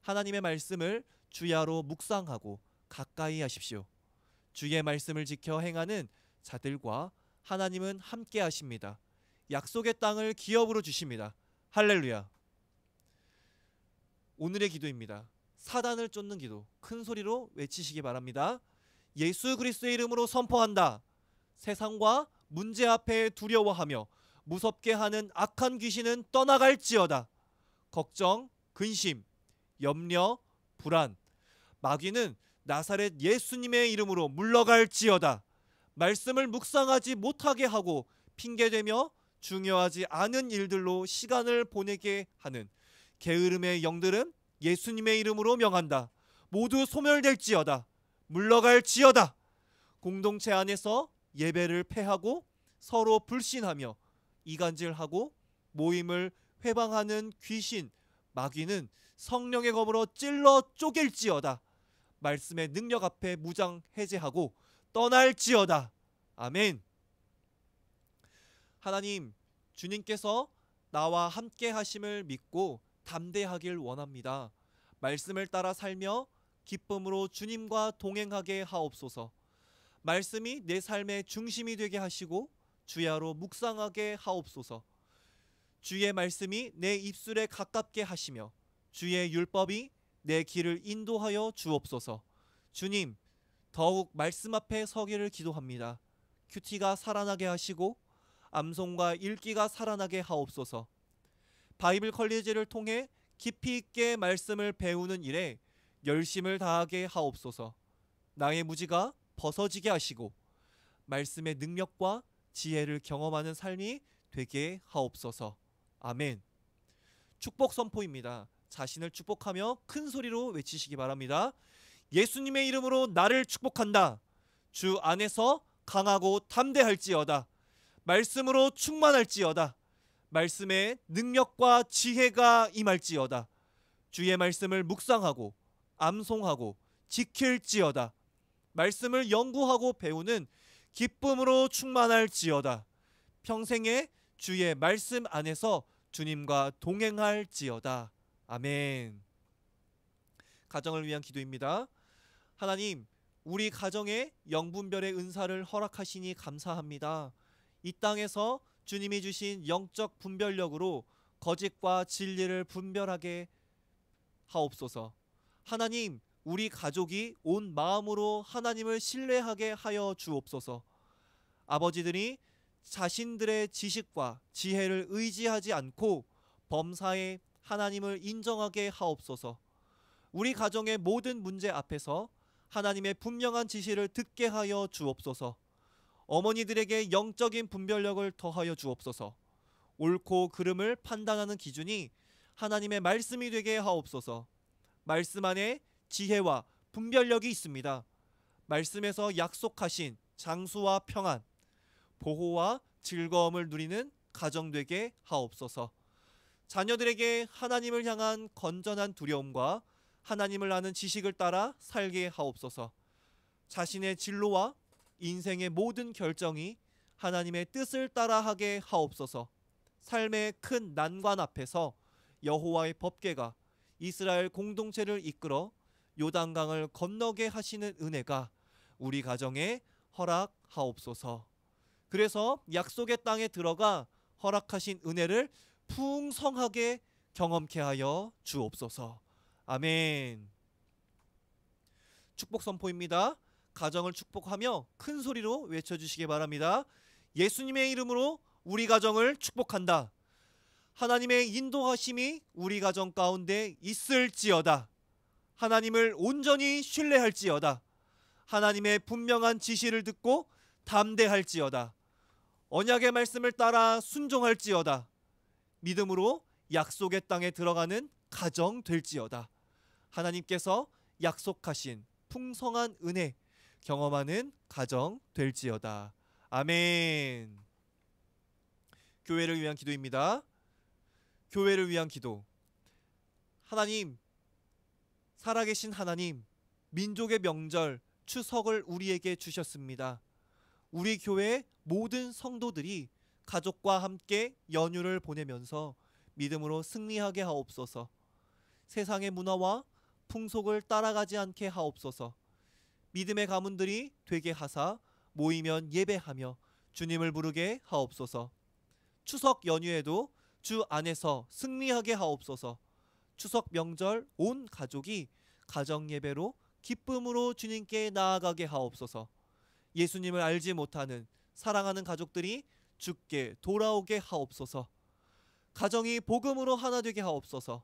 하나님의 말씀을 주야로 묵상하고 가까이 하십시오. 주의 말씀을 지켜 행하는 자들과 하나님은 함께 하십니다. 약속의 땅을 기업으로 주십니다. 할렐루야. 오늘의 기도입니다. 사단을 쫓는 기도 큰 소리로 외치시기 바랍니다. 예수 그리스도의 이름으로 선포한다. 세상과 문제 앞에 두려워하며 무섭게 하는 악한 귀신은 떠나갈지어다. 걱정, 근심, 염려, 불안, 마귀는 나사렛 예수님의 이름으로 물러갈지어다. 말씀을 묵상하지 못하게 하고 핑계대며 중요하지 않은 일들로 시간을 보내게 하는 게으름의 영들은 예수님의 이름으로 명한다. 모두 소멸될지어다. 물러갈지어다. 공동체 안에서 예배를 패하고 서로 불신하며 이간질하고 모임을 회방하는 귀신, 마귀는 성령의 검으로 찔러 쪼갤지어다. 말씀의 능력 앞에 무장 해제하고 떠날지어다. 아멘. 하나님, 주님께서 나와 함께 하심을 믿고 담대하길 원합니다. 말씀을 따라 살며 기쁨으로 주님과 동행하게 하옵소서. 말씀이 내 삶의 중심이 되게 하시고 주야로 묵상하게 하옵소서. 주의 말씀이 내 입술에 가깝게 하시며 주의 율법이 내 길을 인도하여 주옵소서. 주님, 더욱 말씀 앞에 서기를 기도합니다. 큐티가 살아나게 하시고 암송과 읽기가 살아나게 하옵소서. 바이블 컬리지를 통해 깊이 있게 말씀을 배우는 일에 열심을 다하게 하옵소서. 나의 무지가 벗어지게 하시고 말씀의 능력과 지혜를 경험하는 삶이 되게 하옵소서. 아멘. 축복 선포입니다. 자신을 축복하며 큰 소리로 외치시기 바랍니다. 예수님의 이름으로 나를 축복한다. 주 안에서 강하고 담대할지어다. 말씀으로 충만할지어다. 말씀의 능력과 지혜가 임할지어다. 주의 말씀을 묵상하고 암송하고 지킬지어다. 말씀을 연구하고 배우는 기쁨으로 충만할지어다. 평생에 주의 말씀 안에서 주님과 동행할지어다. 아멘. 가정을 위한 기도입니다. 하나님, 우리 가정에 영분별의 은사를 허락하시니 감사합니다. 이 땅에서 주님이 주신 영적 분별력으로 거짓과 진리를 분별하게 하옵소서. 하나님, 우리 가족이 온 마음으로 하나님을 신뢰하게 하여 주옵소서. 아버지들이 자신들의 지식과 지혜를 의지하지 않고 범사에 하나님을 인정하게 하옵소서. 우리 가정의 모든 문제 앞에서 하나님의 분명한 지시를 듣게 하여 주옵소서. 어머니들에게 영적인 분별력을 더하여 주옵소서. 옳고 그름을 판단하는 기준이 하나님의 말씀이 되게 하옵소서. 말씀 안에 지혜와 분별력이 있습니다. 말씀에서 약속하신 장수와 평안, 보호와 즐거움을 누리는 가정 되게 하옵소서. 자녀들에게 하나님을 향한 건전한 두려움과 하나님을 아는 지식을 따라 살게 하옵소서. 자신의 진로와 인생의 모든 결정이 하나님의 뜻을 따라하게 하옵소서. 삶의 큰 난관 앞에서 여호와의 법궤가 이스라엘 공동체를 이끌어 요단강을 건너게 하시는 은혜가 우리 가정에 허락하옵소서. 그래서 약속의 땅에 들어가 허락하신 은혜를 풍성하게 경험케 하여 주옵소서. 아멘. 축복 선포입니다. 가정을 축복하며 큰 소리로 외쳐주시기 바랍니다. 예수님의 이름으로 우리 가정을 축복한다. 하나님의 인도하심이 우리 가정 가운데 있을지어다. 하나님을 온전히 신뢰할지어다. 하나님의 분명한 지시를 듣고 담대할지어다. 언약의 말씀을 따라 순종할지어다. 믿음으로 약속의 땅에 들어가는 가정 될지어다. 하나님께서 약속하신 풍성한 은혜 경험하는 가정 될지어다. 아멘. 교회를 위한 기도입니다. 교회를 위한 기도. 하나님, 살아계신 하나님, 민족의 명절 추석을 우리에게 주셨습니다. 우리 교회 모든 성도들이 가족과 함께 연휴를 보내면서 믿음으로 승리하게 하옵소서. 세상의 문화와 풍속을 따라가지 않게 하옵소서. 믿음의 가문들이 되게 하사 모이면 예배하며 주님을 부르게 하옵소서. 추석 연휴에도 주 안에서 승리하게 하옵소서. 추석 명절 온 가족이 가정 예배로 기쁨으로 주님께 나아가게 하옵소서. 예수님을 알지 못하는 사랑하는 가족들이 주께 돌아오게 하옵소서. 가정이 복음으로 하나 되게 하옵소서.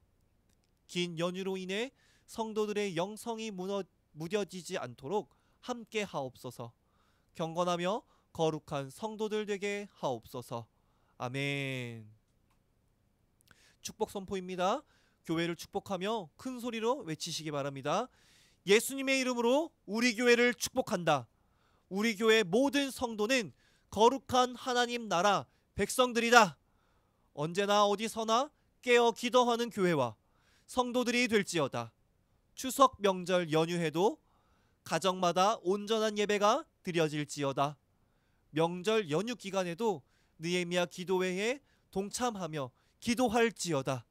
긴 연휴로 인해 성도들의 영성이 무뎌지지 않도록 함께 하옵소서. 경건하며 거룩한 성도들 되게 하옵소서. 아멘. 축복 선포입니다. 교회를 축복하며 큰 소리로 외치시기 바랍니다. 예수님의 이름으로 우리 교회를 축복한다. 우리 교회 모든 성도는 거룩한 하나님 나라 백성들이다. 언제나 어디서나 깨어 기도하는 교회와 성도들이 될지어다. 추석 명절 연휴에도 가정마다 온전한 예배가 드려질지어다. 명절 연휴 기간에도 느헤미야 기도회에 동참하며 기도할지어다.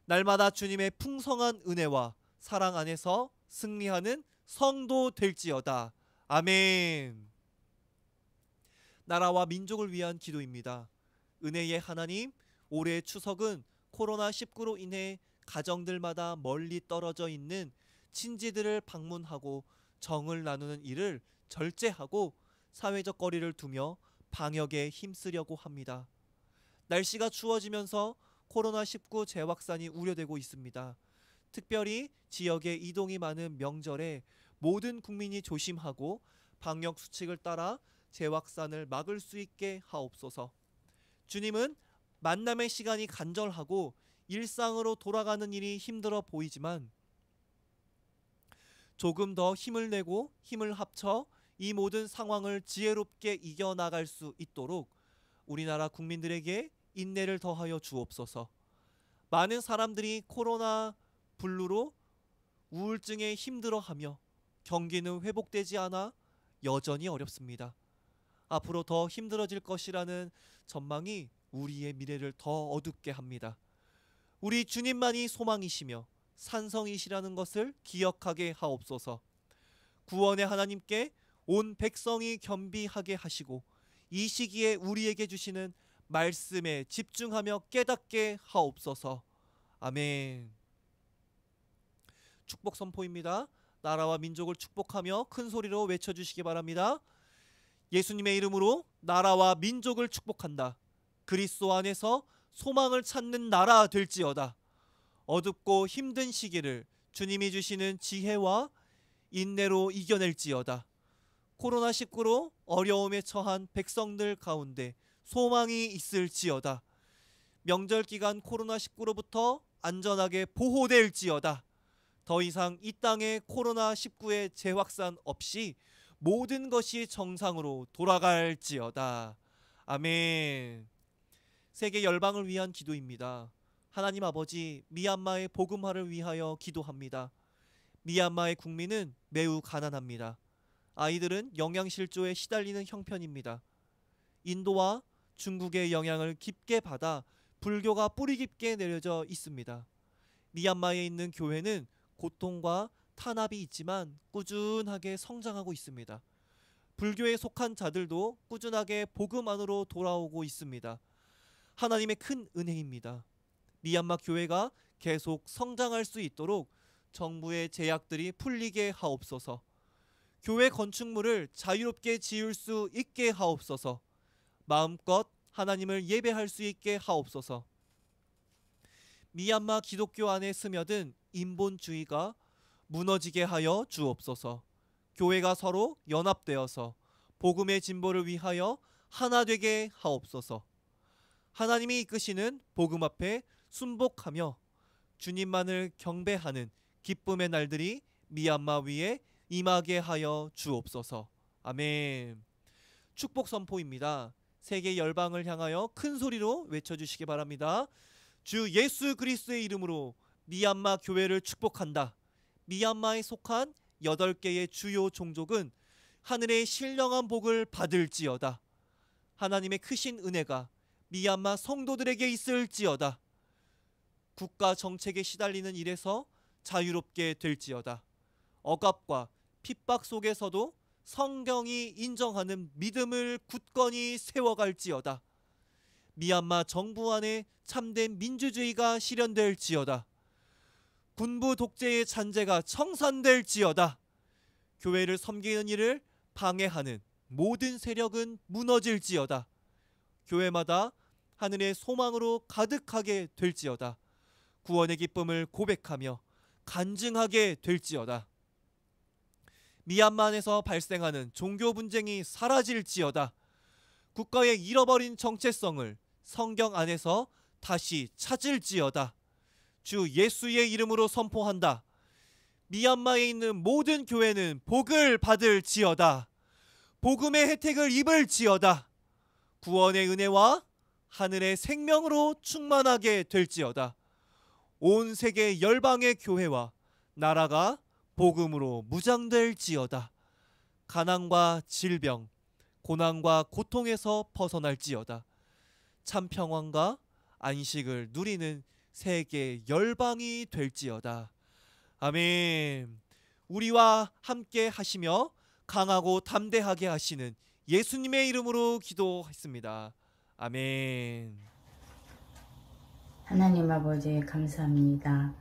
날마다 주님의 풍성한 은혜와 사랑 안에서 승리하는 성도 될지어다. 아멘. 나라와 민족을 위한 기도입니다. 은혜의 하나님, 올해 추석은 코로나19로 인해 가정들마다 멀리 떨어져 있는 친지들을 방문하고 정을 나누는 일을 절제하고 사회적 거리를 두며 방역에 힘쓰려고 합니다. 날씨가 추워지면서 코로나19 재확산이 우려되고 있습니다. 특별히 지역에 이동이 많은 명절에 모든 국민이 조심하고 방역 수칙을 따라 재확산을 막을 수 있게 하옵소서. 주님은 만남의 시간이 간절하고 일상으로 돌아가는 일이 힘들어 보이지만 조금 더 힘을 내고 힘을 합쳐 이 모든 상황을 지혜롭게 이겨나갈 수 있도록 우리나라 국민들에게 인내를 더하여 주옵소서. 많은 사람들이 코로나 블루로 우울증에 힘들어하며 경기는 회복되지 않아 여전히 어렵습니다. 앞으로 더 힘들어질 것이라는 전망이 우리의 미래를 더 어둡게 합니다. 우리 주님만이 소망이시며 산성이시라는 것을 기억하게 하옵소서. 구원의 하나님께 온 백성이 겸비하게 하시고 이 시기에 우리에게 주시는 말씀에 집중하며 깨닫게 하옵소서. 아멘. 축복 선포입니다. 나라와 민족을 축복하며 큰 소리로 외쳐주시기 바랍니다. 예수님의 이름으로 나라와 민족을 축복한다. 그리스도 안에서 소망을 찾는 나라 될지어다. 어둡고 힘든 시기를 주님이 주시는 지혜와 인내로 이겨낼지어다. 코로나19로 어려움에 처한 백성들 가운데 소망이 있을지어다. 명절 기간 코로나19로부터 안전하게 보호될지어다. 더 이상 이 땅에 코로나19의 재확산 없이 모든 것이 정상으로 돌아갈지어다. 아멘. 세계 열방을 위한 기도입니다. 하나님 아버지, 미얀마의 복음화를 위하여 기도합니다. 미얀마의 국민은 매우 가난합니다. 아이들은 영양실조에 시달리는 형편입니다. 인도와 중국의 영향을 깊게 받아 불교가 뿌리 깊게 내려져 있습니다. 미얀마에 있는 교회는 고통과 탄압이 있지만 꾸준하게 성장하고 있습니다. 불교에 속한 자들도 꾸준하게 복음 안으로 돌아오고 있습니다. 하나님의 큰 은혜입니다. 미얀마 교회가 계속 성장할 수 있도록 정부의 제약들이 풀리게 하옵소서. 교회 건축물을 자유롭게 지을 수 있게 하옵소서. 마음껏 하나님을 예배할 수 있게 하옵소서. 미얀마 기독교 안에 스며든 인본주의가 무너지게 하여 주옵소서. 교회가 서로 연합되어서 복음의 진보를 위하여 하나 되게 하옵소서. 하나님이 이끄시는 복음 앞에 순복하며 주님만을 경배하는 기쁨의 날들이 미얀마 위에 임하게 하여 주옵소서. 아멘. 축복 선포입니다. 세계 열방을 향하여 큰 소리로 외쳐주시기 바랍니다. 주 예수 그리스도의 이름으로 미얀마 교회를 축복한다. 미얀마에 속한 8개의 주요 종족은 하늘의 신령한 복을 받을지어다. 하나님의 크신 은혜가 미얀마 성도들에게 있을지어다. 국가 정책에 시달리는 일에서 자유롭게 될지어다. 억압과 핍박 속에서도 성경이 인정하는 믿음을 굳건히 세워갈지어다. 미얀마 정부 안에 참된 민주주의가 실현될지어다. 군부 독재의 잔재가 청산될지어다. 교회를 섬기는 일을 방해하는 모든 세력은 무너질지어다. 교회마다 하늘의 소망으로 가득하게 될지어다. 구원의 기쁨을 고백하며 간증하게 될지어다. 미얀마 안에서 발생하는 종교 분쟁이 사라질지어다. 국가의 잃어버린 정체성을 성경 안에서 다시 찾을지어다. 주 예수의 이름으로 선포한다. 미얀마에 있는 모든 교회는 복을 받을지어다. 복음의 혜택을 입을지어다. 구원의 은혜와 하늘의 생명으로 충만하게 될지어다. 온 세계 열방의 교회와 나라가 복음으로 무장될지어다. 가난과 질병, 고난과 고통에서 벗어날지어다. 참 평안과 안식을 누리는 세계 열방이 될지어다. 아멘. 우리와 함께 하시며 강하고 담대하게 하시는 예수님의 이름으로 기도했습니다. 아멘. 하나님 아버지 감사합니다.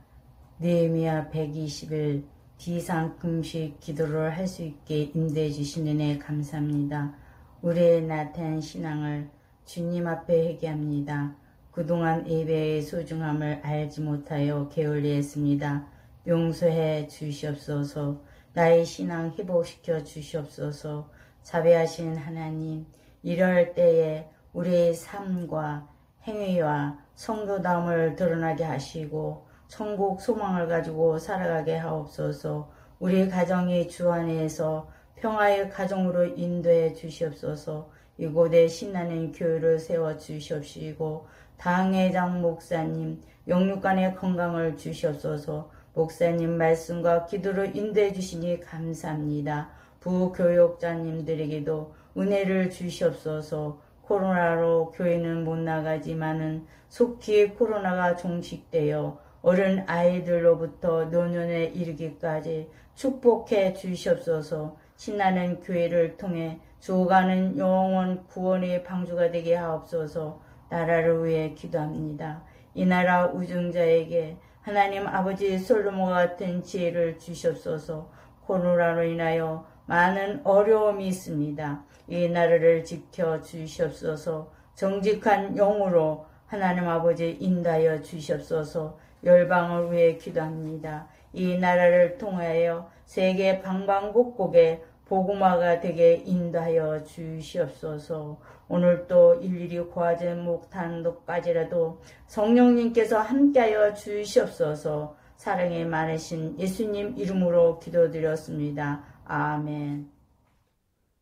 느헤미야 120일 비상금식 기도를 할 수 있게 인도해 주신 은혜 감사합니다. 우리의 나태한 신앙을 주님 앞에 회개합니다. 그동안 예배의 소중함을 알지 못하여 게을리했습니다. 용서해 주시옵소서. 나의 신앙 회복시켜 주시옵소서. 자비하신 하나님, 이럴 때에 우리의 삶과 행위와 성도다움을 드러나게 하시고 천국 소망을 가지고 살아가게 하옵소서. 우리 가정이 주 안에서 평화의 가정으로 인도해 주시옵소서. 이곳에 신나는 교회를 세워 주시옵시고 당회장 목사님 영육간의 건강을 주시옵소서. 목사님 말씀과 기도로 인도해 주시니 감사합니다. 부교역자님들에게도 은혜를 주시옵소서. 코로나로 교회는 못 나가지만은 속히 코로나가 종식되어 어른 아이들로부터 노년에 이르기까지 축복해 주시옵소서. 신나는 교회를 통해 주어가는 영원 구원의 방주가 되게 하옵소서. 나라를 위해 기도합니다. 이 나라 우증자에게 하나님 아버지 솔로몬과 같은 지혜를 주시옵소서. 코로나로 인하여 많은 어려움이 있습니다. 이 나라를 지켜 주시옵소서. 정직한 영으로 하나님 아버지 인도하여 주시옵소서. 열방을 위해 기도합니다. 이 나라를 통하여 세계 방방곡곡에 복음화가 되게 인도하여 주시옵소서. 오늘도 일일이 고아진 목탄도까지라도 성령님께서 함께하여 주시옵소서. 사랑이 많으신 예수님 이름으로 기도드렸습니다. 아멘.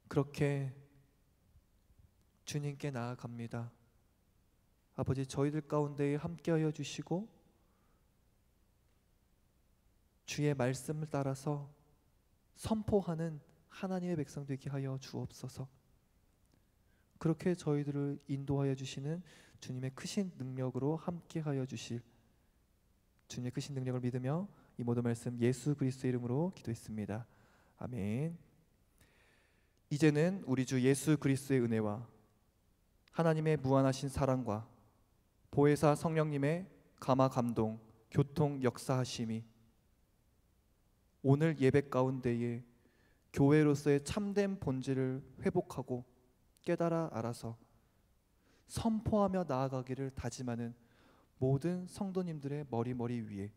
그렇게 주님께 나아갑니다. 아버지, 저희들 가운데 함께하여 주시고 주의 말씀을 따라서 선포하는 하나님의 백성 되게 하여 주옵소서. 그렇게 저희들을 인도하여 주시는 주님의 크신 능력으로 함께하여 주실 주님의 크신 능력을 믿으며 이 모든 말씀 예수 그리스도의 이름으로 기도했습니다. 아멘. 이제는 우리 주 예수 그리스도의 은혜와 하나님의 무한하신 사랑과 보혜사 성령님의 감화 감동 교통 역사하심이 오늘 예배 가운데에 교회로서의 참된 본질을 회복하고 깨달아 알아서 선포하며 나아가기를 다짐하는 모든 성도님들의 머리 위에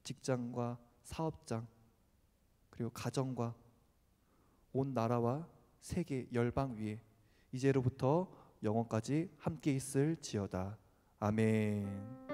직장과 사업장 그리고 가정과 온 나라와 세계 열방 위에 이제로부터 영원까지 함께 있을지어다. 아멘.